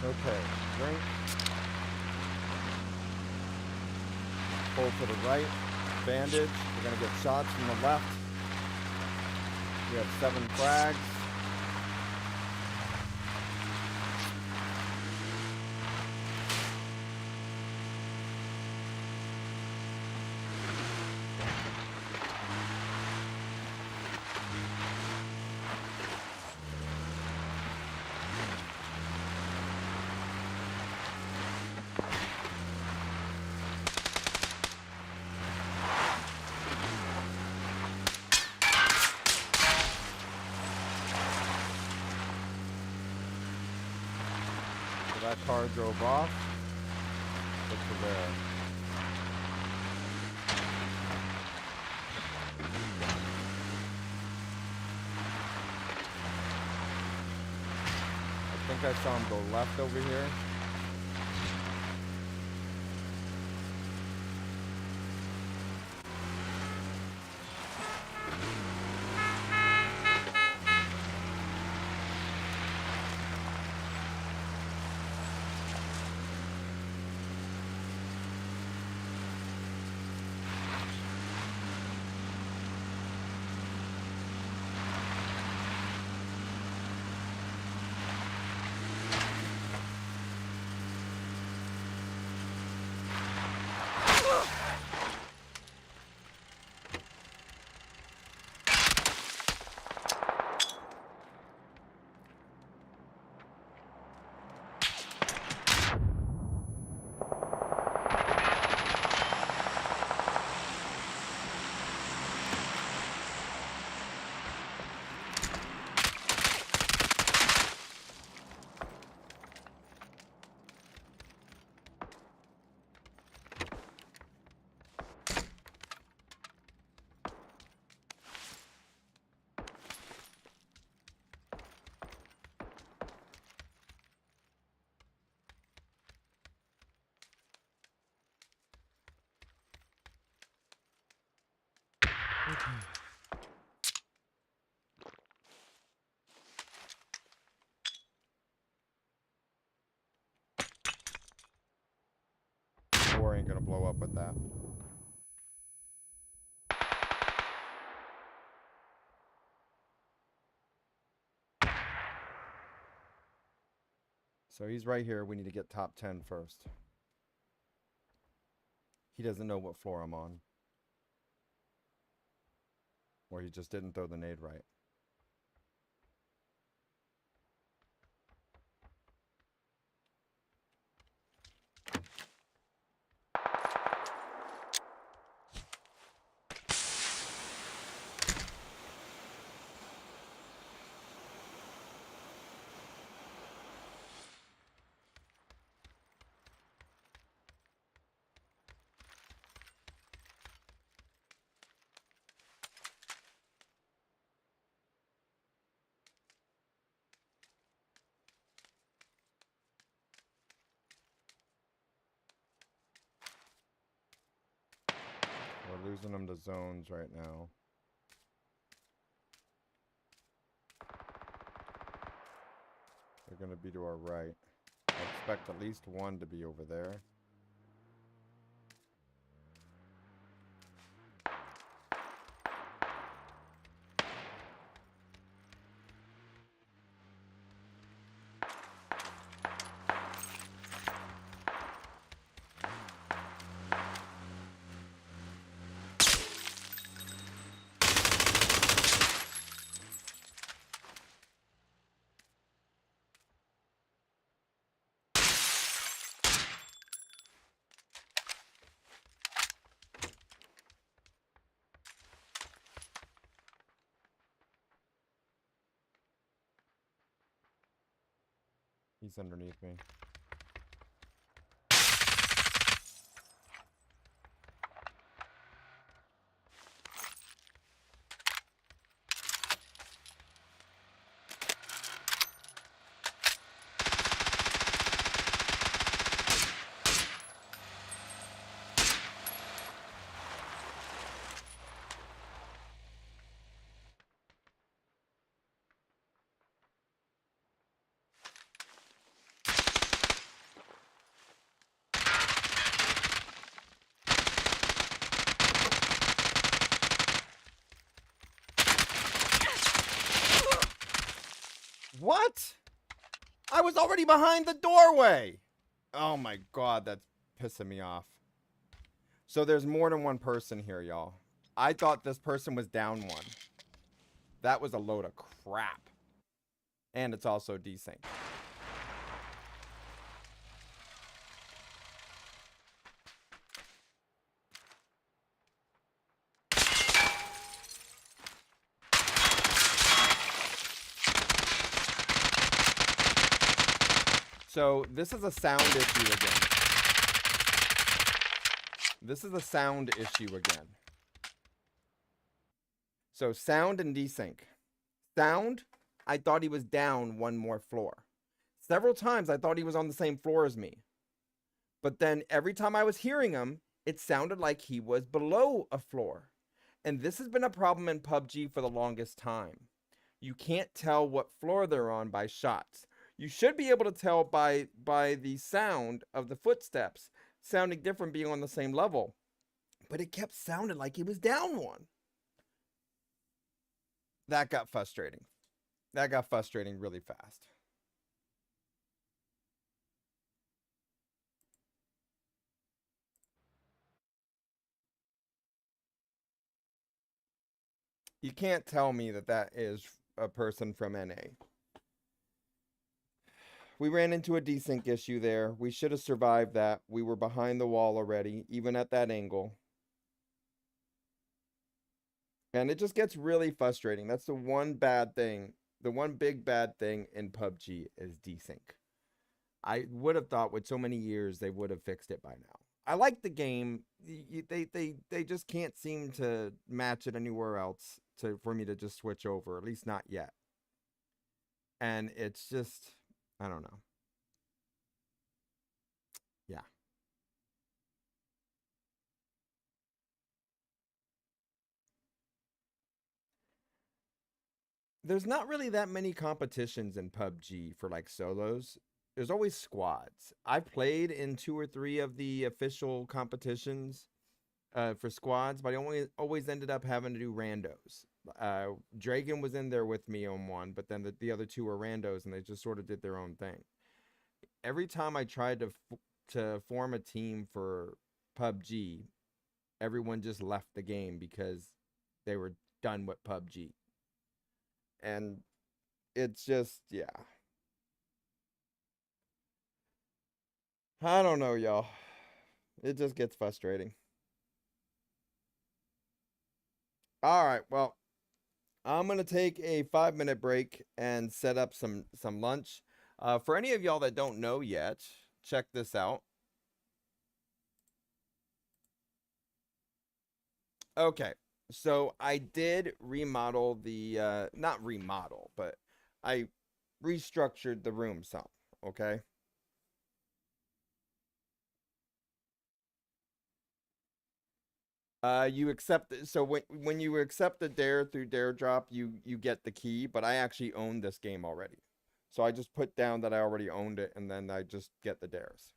Okay, drink. Pull to the right. Bandage. We're gonna get shots from the left. We have 7 frags. That car drove off. Look to there. I think I saw him go left over here. War ain't gonna blow up with that. So he's right here. We need to get top 10 first. He doesn't know what floor I'm on. Or he just didn't throw the nade right. losing them to zones right now. They're going to be to our right. I expect at least one to be over there. He's underneath me. What? I was already behind the doorway. Oh my god, that's pissing me off. So there's more than one person here, y'all. I thought this person was down one. That was a load of crap. And it's also desync. So this is a sound issue again. This is a sound issue again. So sound and desync. Sound, I thought he was down one more floor. Several times I thought he was on the same floor as me. But then every time I was hearing him, it sounded like he was below a floor. And this has been a problem in PUBG for the longest time. You can't tell what floor they're on by shots. You should be able to tell by the sound of the footsteps sounding different, being on the same level. But it kept sounding like he was down one. That got frustrating. That got frustrating really fast. You can't tell me that that is a person from NA. We ran into a desync issue there. We should have survived that. We were behind the wall already, even at that angle. And it just gets really frustrating. That's the one bad thing. The one big bad thing in PUBG is desync. I would have thought with so many years they would have fixed it by now. I like the game. They just can't seem to match it anywhere else for me to just switch over, at least not yet. And it's just, I don't know. Yeah. There's not really that many competitions in PUBG for like solos. There's always squads. I've played in 2 or 3 of the official competitions for squads, but I always ended up having to do randos. Dragon was in there with me on one, but then the other 2 were randos, and they just sort of did their own thing. Every time I tried to form a team for PUBG, everyone just left the game because they were done with PUBG. And it's just, yeah. I don't know, y'all. It just gets frustrating. All right, well, I'm going to take a 5-minute break and set up some lunch. For any of y'all that don't know yet, check this out. Okay, so I did remodel the, not remodel, but I restructured the room some, okay? You accept it. So when you accept the dare through Dare Drop, you get the key. But I actually own this game already, so I just put down that I already owned it, and then I just get the dares.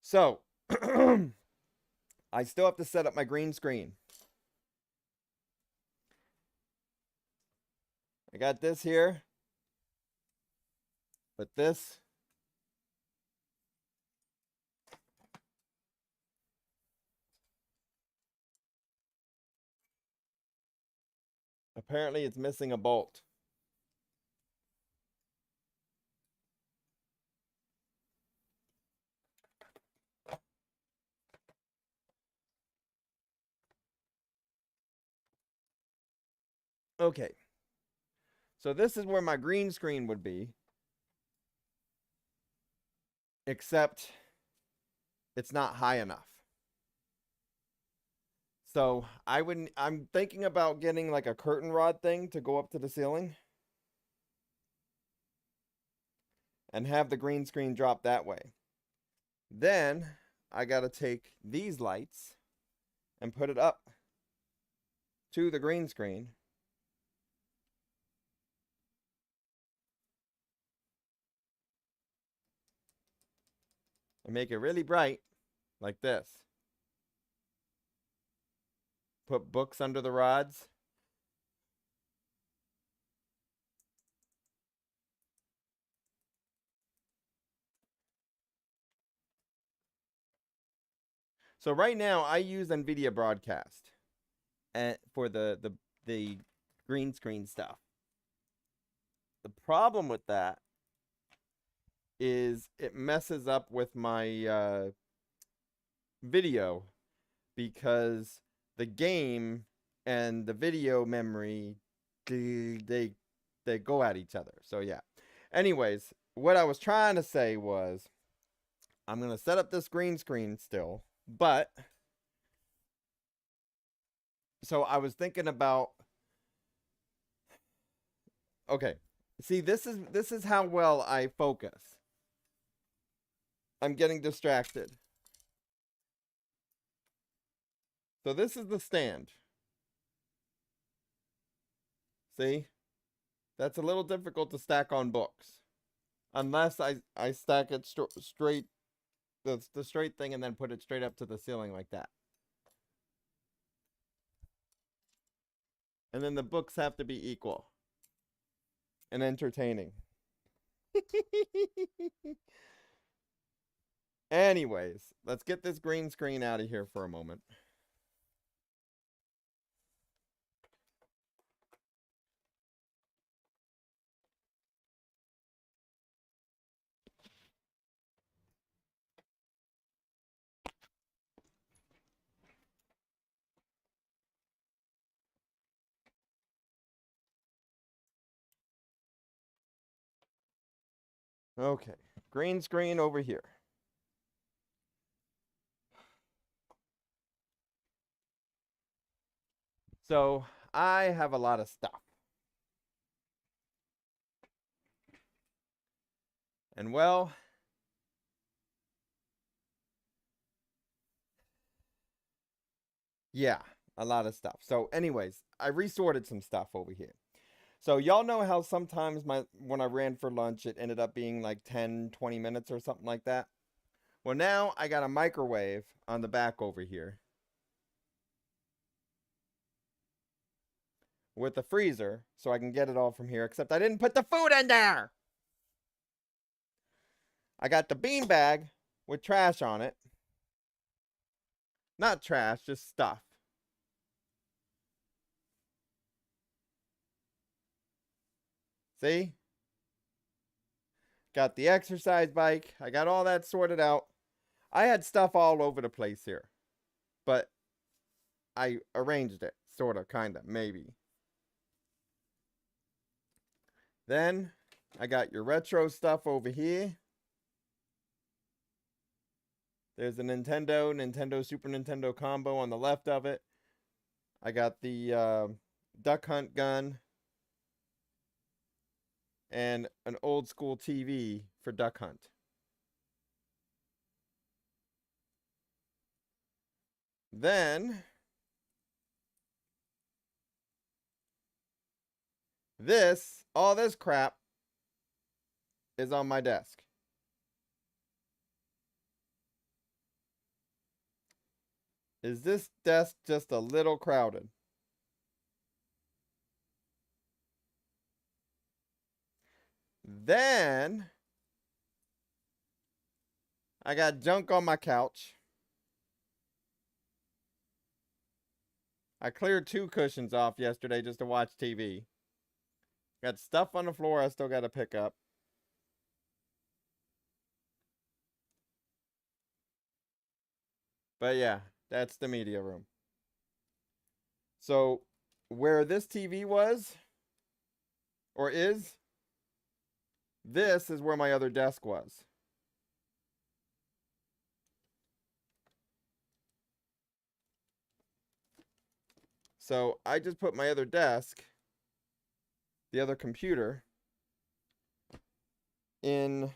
So I still have to set up my green screen. I got this here, but this. Apparently it's missing a bolt. Okay. So this is where my green screen would be. Except it's not high enough. So I'm thinking about getting like a curtain rod thing to go up to the ceiling. And have the green screen drop that way. Then I gotta take these lights and put it up to the green screen. And make it really bright, like this. Put books under the rods. So right now I use NVIDIA Broadcast for the green screen stuff. The problem with that is it messes up with my video, because the game and the video memory, they go at each other. So yeah. Anyways, what I was trying to say was I'm going to set up this green screen still, but so I was thinking about, okay. See, this is how well I focus. I'm getting distracted. So this is the stand. See? That's a little difficult to stack on books. Unless I stack it straight, the straight thing, and then put it straight up to the ceiling like that. And then the books have to be equal and entertaining. Anyways, let's get this green screen out of here for a moment. Okay, green screen over here. So I have a lot of stuff. And well, yeah, a lot of stuff. So anyways, I resorted some stuff over here. So y'all know how sometimes when I ran for lunch, it ended up being like 10, 20 minutes or something like that. Well, now I got a microwave on the back over here with a freezer, so I can get it all from here, except I didn't put the food in there. I got the beanbag with trash on it. Not trash, just stuff. See? Got the exercise bike. I got all that sorted out. I had stuff all over the place here. But I arranged it. Sort of, kind of, maybe. Then I got your retro stuff over here. There's a Nintendo Super Nintendo combo on the left of it. I got the duck hunt gun and an old school TV for duck hunt. then all this crap is on my desk. Is this desk just a little crowded? Then I got junk on my couch. I cleared 2 cushions off yesterday just to watch TV. Got stuff on the floor I still got to pick up. But yeah, that's the media room. So where this TV was, or is, this is where my other desk was. So I just put my other desk, the other computer, in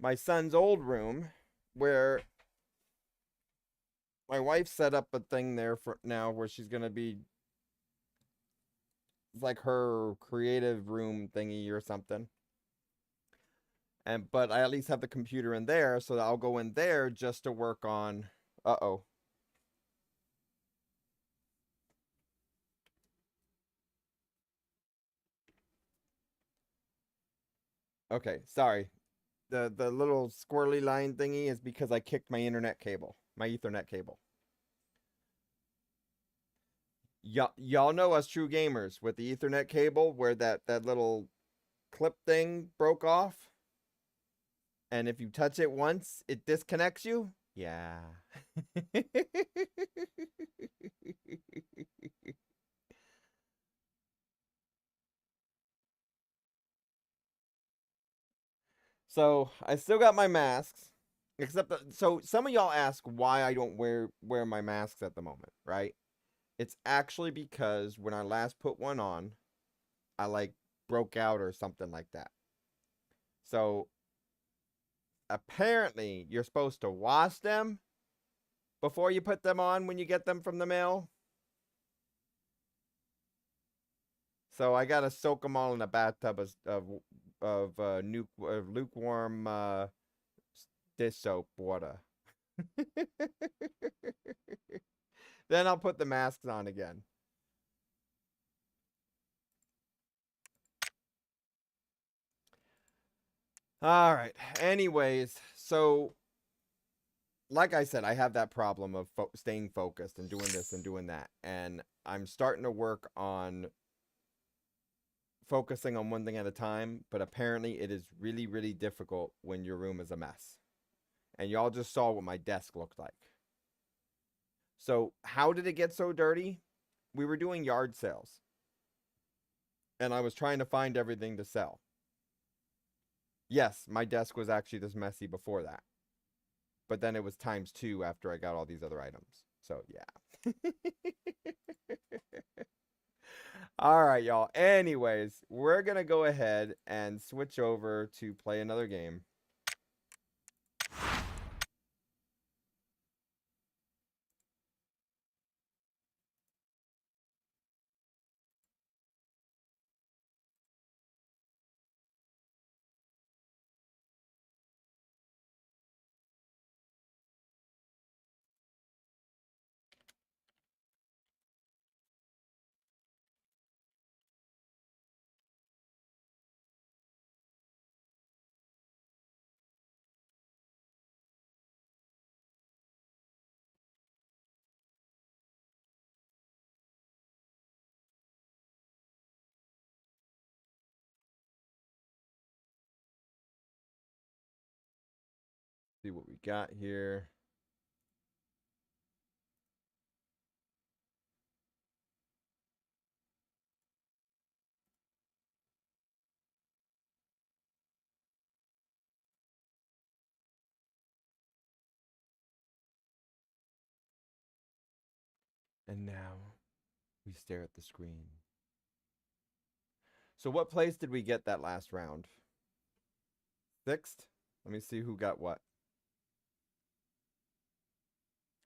my son's old room where my wife set up a thing there for now where she's going to be, it's like her creative room thingy or something. But I at least have the computer in there, so that I'll go in there just to work on, uh-oh. Okay, sorry. The little squirrely line thingy is because I kicked my internet cable, my Ethernet cable. Y'all know us true gamers with the Ethernet cable where that little clip thing broke off. And if you touch it once, it disconnects you? Yeah. So I still got my masks, except that, so some of y'all ask why I don't wear my masks at the moment, right? It's actually because when I last put one on, I like broke out or something like that. So apparently you're supposed to wash them before you put them on when you get them from the mail. So I gotta soak them all in a bathtub of lukewarm dish soap water. Then I'll put the masks on again. All right. Anyways, so like I said, I have that problem of staying focused and doing this and doing that. And I'm starting to work on focusing on one thing at a time, but apparently it is really, really difficult when your room is a mess. And y'all just saw what my desk looked like. So how did it get so dirty? We were doing yard sales. And I was trying to find everything to sell. Yes, my desk was actually this messy before that. But then it was ×2 after I got all these other items. So, yeah. All right, y'all. Anyways, we're going to go ahead and switch over to play another game. See what we got here. And now we stare at the screen. So what place did we get that last round? 6th? Let me see who got what.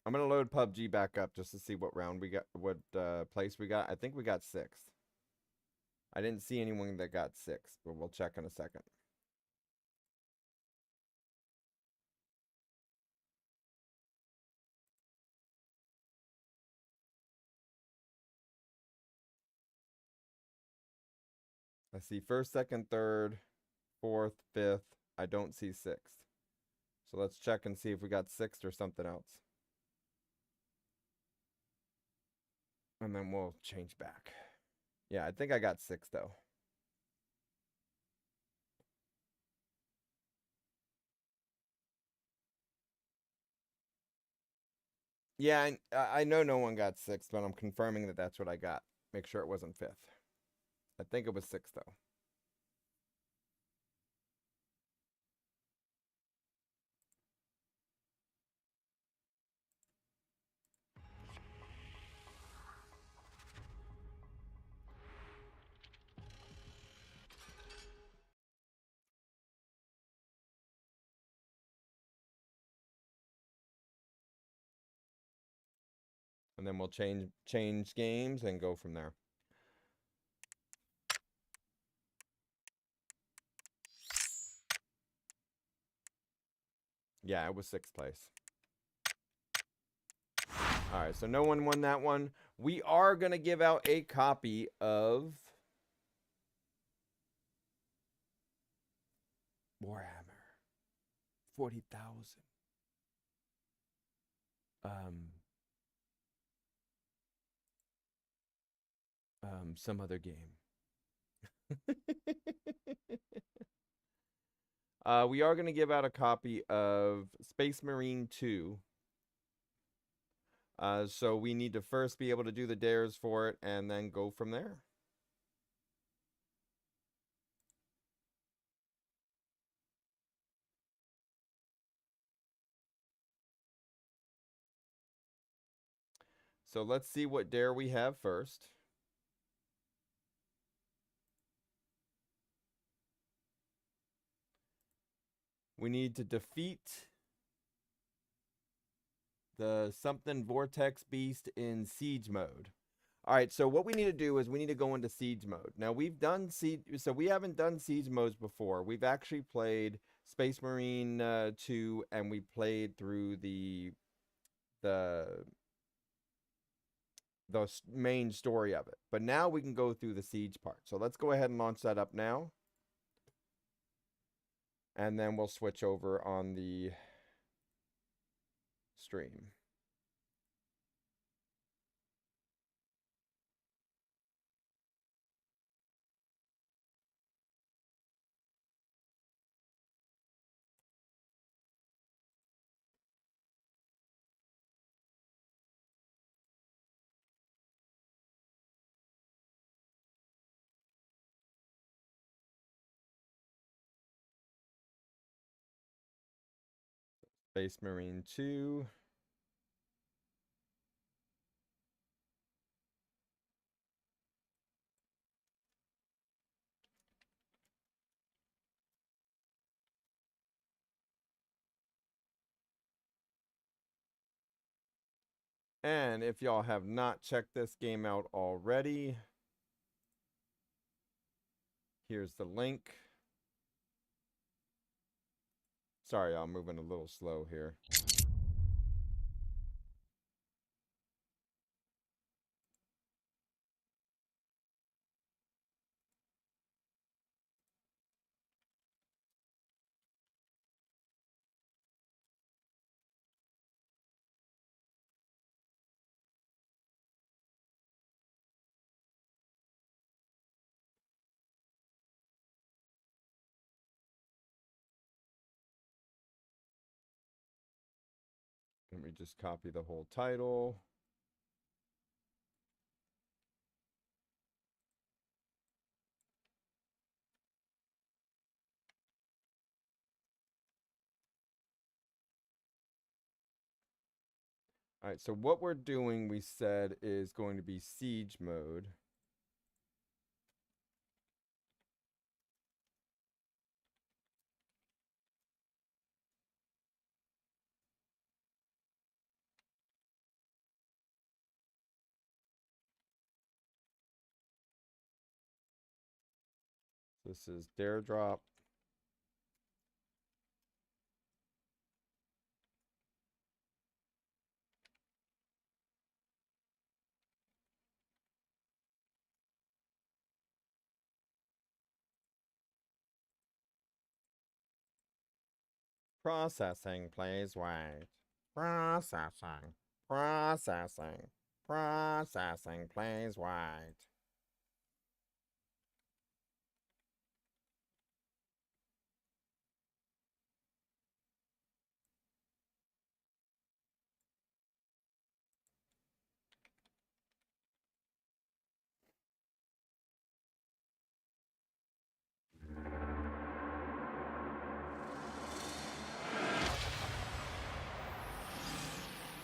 I'm gonna load PUBG back up just to see what round we got, what place we got. I think we got 6th. I didn't see anyone that got 6th, but we'll check in a second. I see 1st, 2nd, 3rd, 4th, 5th. I don't see 6th. So let's check and see if we got 6th or something else. And then we'll change back. Yeah, I think I got 6th though. Yeah, I know no one got 6th, but I'm confirming that that's what I got. Make sure it wasn't 5th. I think it was 6th though. And then we'll change games and go from there. Yeah, it was 6th place. All right, so no one won that one. We are going to give out a copy of Warhammer 40,000. Some other game. We are going to give out a copy of Space Marine 2. So we need to first be able to do the dares for it and then go from there. So let's see what dare we have first. We need to defeat the something vortex beast in siege mode. All right, so what we need to do is we need to go into siege mode. Now we've done siege, so we haven't done siege modes before. We've actually played Space Marine 2, and we played through the main story of it. But now we can go through the siege part. So let's go ahead and launch that up now. And then we'll switch over on the stream. Space Marine 2. And if y'all have not checked this game out already, here's the link. Sorry, I'm moving a little slow here. Let me just copy the whole title. All right, so what we're doing, we said, is going to be siege mode. This is dare drop. Processing, please wait. Processing. Processing. Processing, please wait.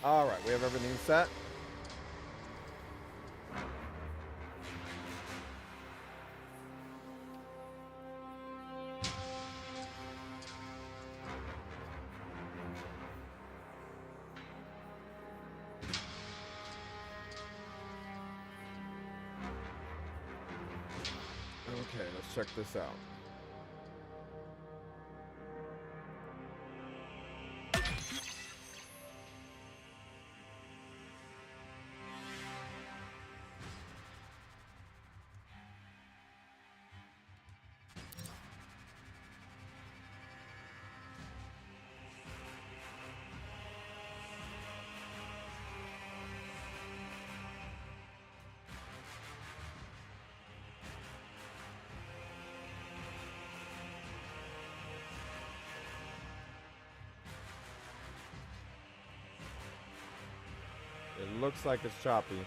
All right, we have everything set. Okay, let's check this out. It looks like it's choppy.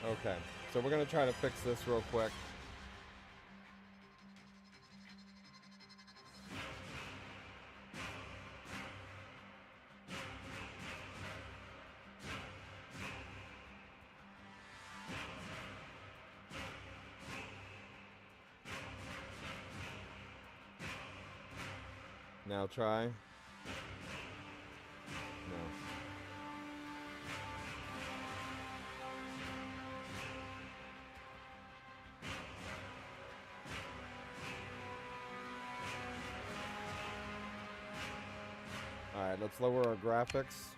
Okay, so we're gonna try to fix this real quick. Now try. No. Alright, let's lower our graphics.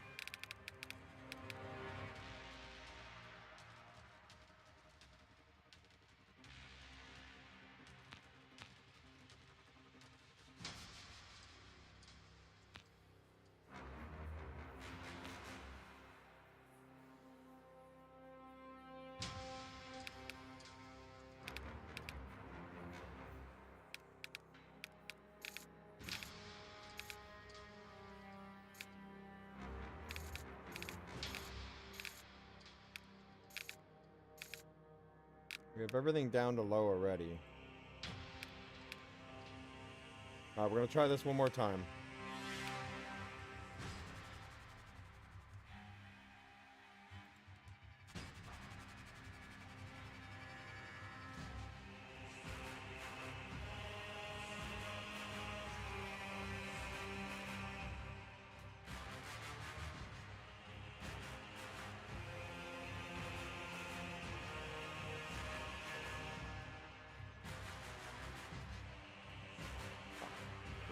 We have everything down to low already. Alright, we're gonna try this one more time.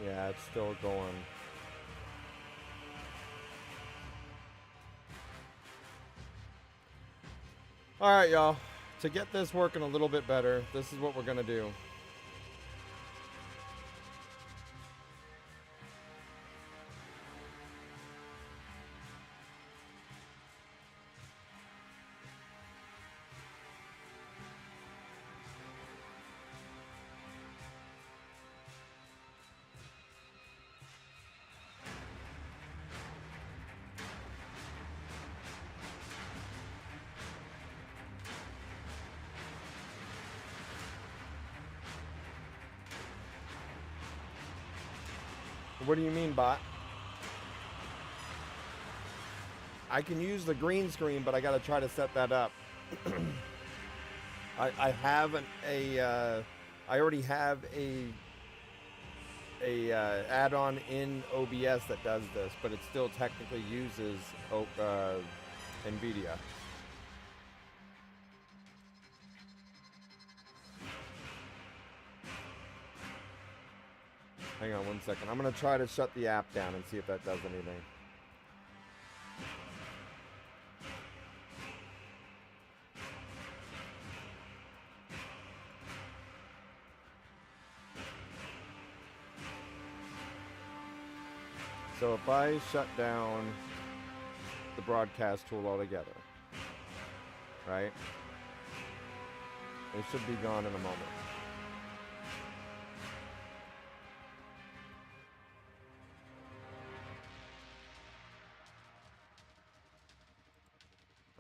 Yeah, it's still going. Alright, y'all. to get this working a little bit better, this is what we're going to do. What do you mean, bot? I can use the green screen, but I got to try to set that up. I have I already have a add-on in OBS that does this, but it still technically uses NVIDIA. Hang on 1 second. I'm going to try to shut the app down and see if that does anything. So if I shut down the broadcast tool altogether, right? It should be gone in a moment.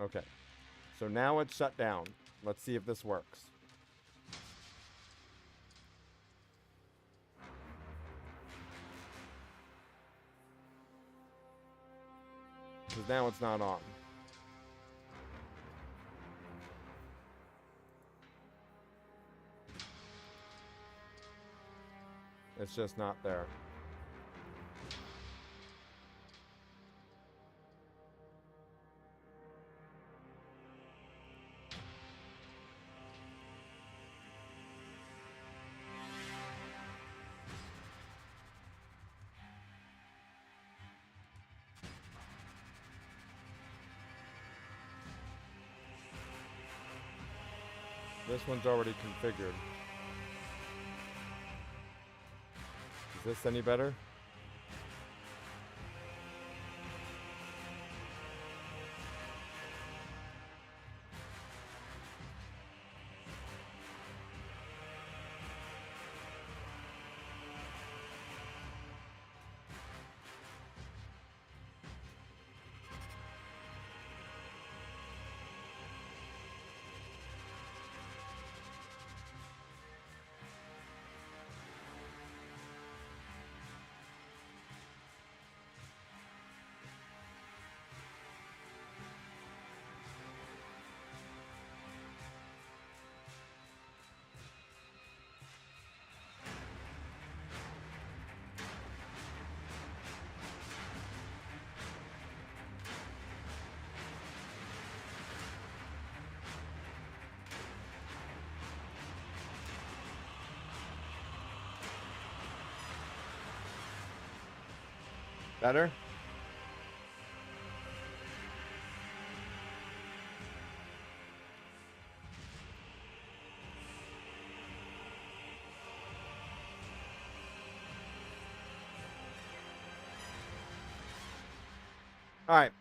Okay, so now it's shut down. Let's see if this works. Because now it's not on. It's just not there. This one's already configured. Is this any better? Better? All right.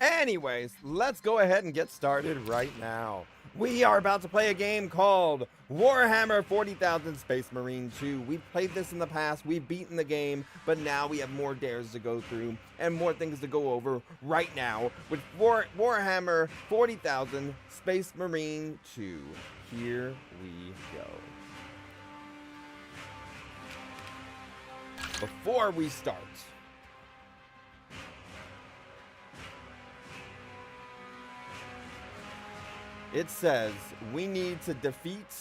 Anyways, let's go ahead and get started right now. We are about to play a game called Warhammer 40,000 Space Marine 2. We've played this in the past, we've beaten the game, but now we have more dares to go through and more things to go over right now with Warhammer 40,000 Space Marine 2. Here we go. Before we start, it says we need to defeat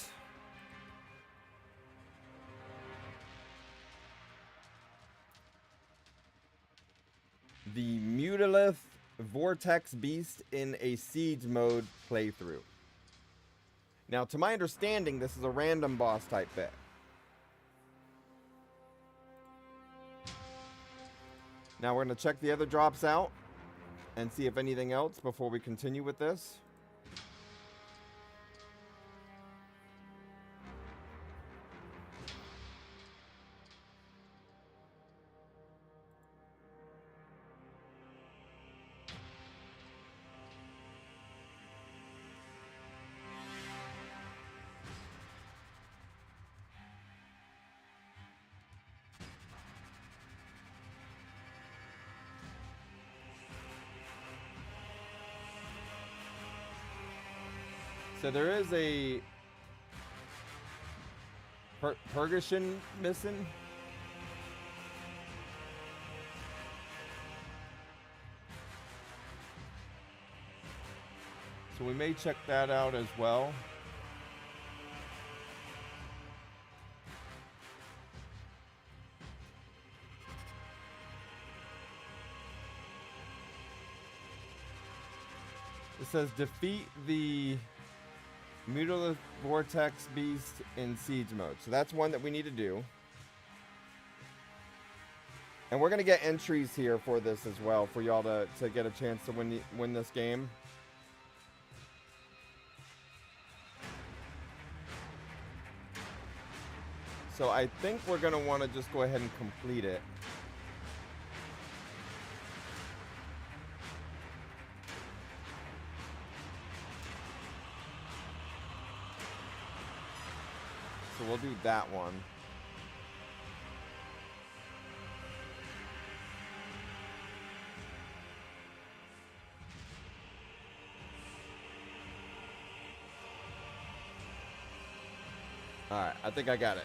the Mutilith Vortex Beast in a Siege mode playthrough. Now, to my understanding, this is a random boss type bit. Now, we're going to check the other drops out and see if anything else before we continue with this. So there is a Purgation missing. So we may check that out as well. It says defeat the Mutilus Vortex Beast in Siege mode. So that's one that we need to do. And we're going to get entries here for this as well, for y'all to get a chance to win this game. So I think we're going to want to just go ahead and complete it. So we'll do that one. Alright, I think I got it.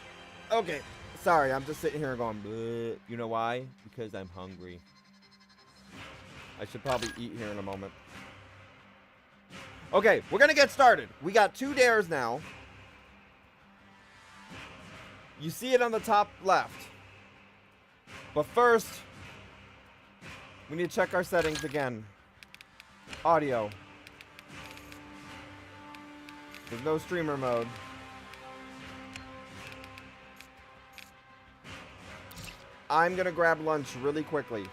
Okay, sorry, I'm just sitting here going, bleh. You know why? Because I'm hungry. I should probably eat here in a moment. Okay, we're gonna get started. We got 2 dares now. You see it on the top left. But first, we need to check our settings again. Audio. There's no streamer mode. I'm gonna grab lunch really quickly.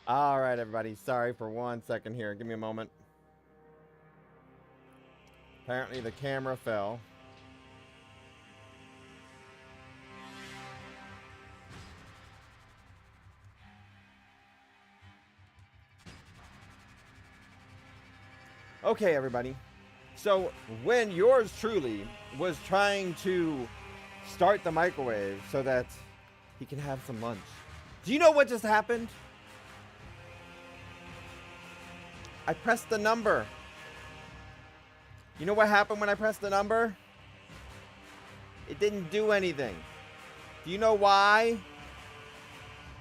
All right, everybody. Sorry for 1 second here. Give me a moment. Apparently the camera fell. Okay, everybody. So when yours truly was trying to start the microwave so that he can have some lunch, do you know what just happened? I pressed the number. You know what happened when I pressed the number? It didn't do anything. Do you know why?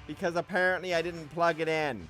Because apparently I didn't plug it in.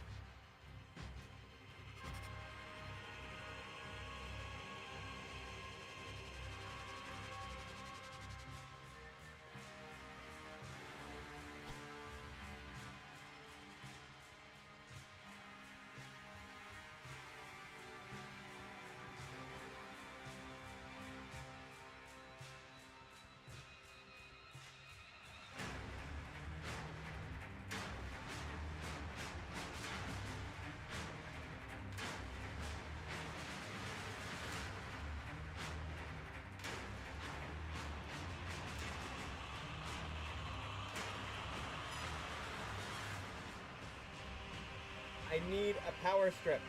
I need a power strip.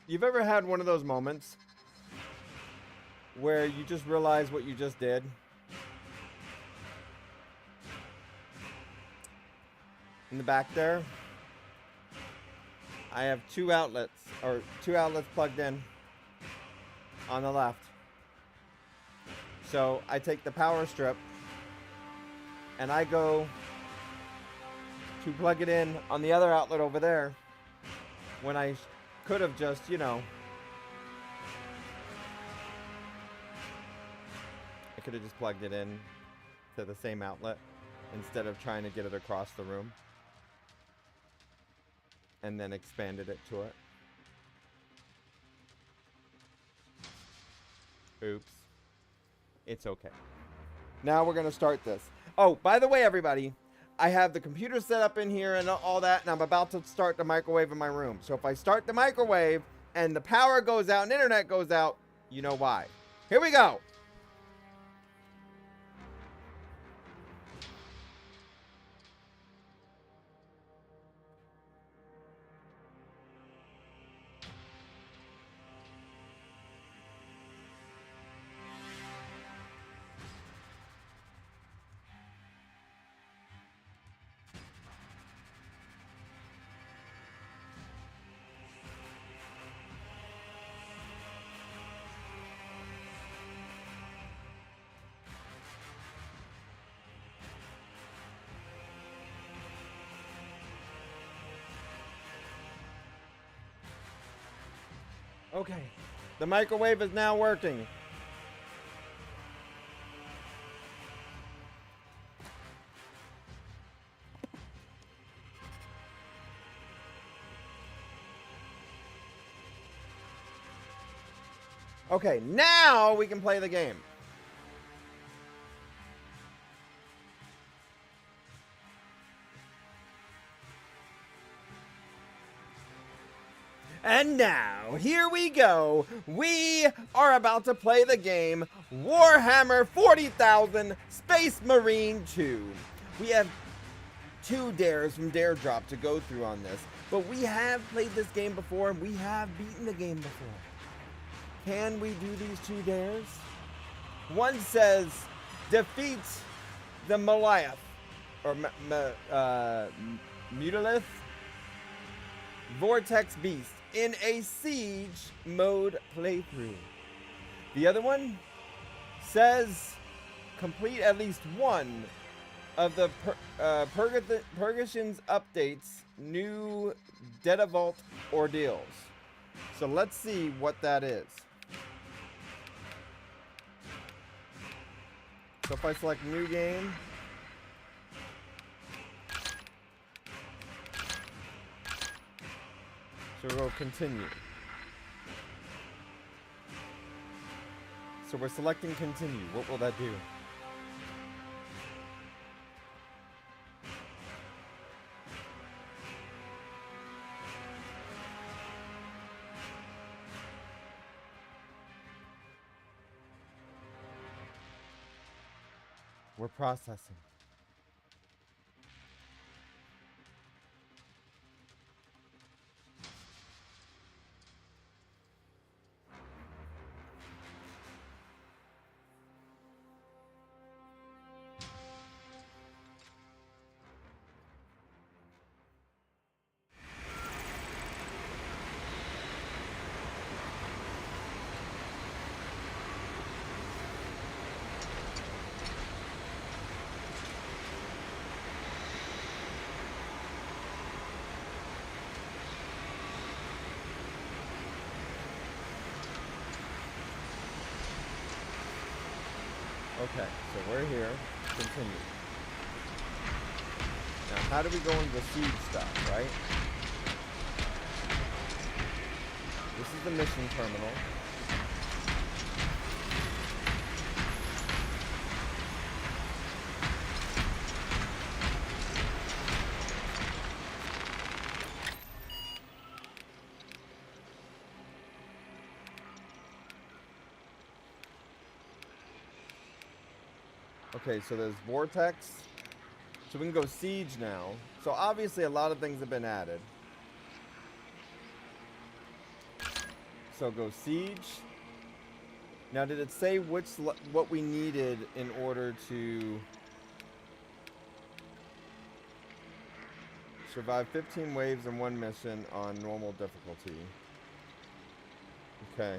You've ever had one of those moments where you just realize what you just did? In the back there, I have two outlets plugged in. on the left. So I take the power strip and I go to plug it in on the other outlet over there when I could have just, you know, I could have just plugged it in to the same outlet instead of trying to get it across the room and then expanded it to it. Oops. It's okay. Now we're going to start this. Oh, by the way, everybody, I have the computer set up in here and all that, and I'm about to start the microwave in my room. So if I start the microwave and the power goes out and internet goes out, you know why. Here we go. Okay, the microwave is now working. Okay, now we can play the game. And now, here we go. We are about to play the game Warhammer 40,000 Space Marine 2. We have 2 dares from Dare Drop to go through on this, but we have played this game before and we have beaten the game before. Can we do these 2 dares? One says, defeat the Goliath, or Mutilith Vortex Beast in a siege mode playthrough. The other one says, complete at least one of the Purgation's updates, new Dedavault ordeals. So let's see what that is. So if I select new game, so we'll continue. So we're selecting continue. What will that do? We're processing. Okay, so we're here. Continue. Now, how do we go into the siege stuff, right? This is the mission terminal. Okay, so there's Vortex. So we can go Siege now. So obviously a lot of things have been added. So go Siege. Now did it say what we needed in order to survive 15 waves in one mission on normal difficulty? Okay.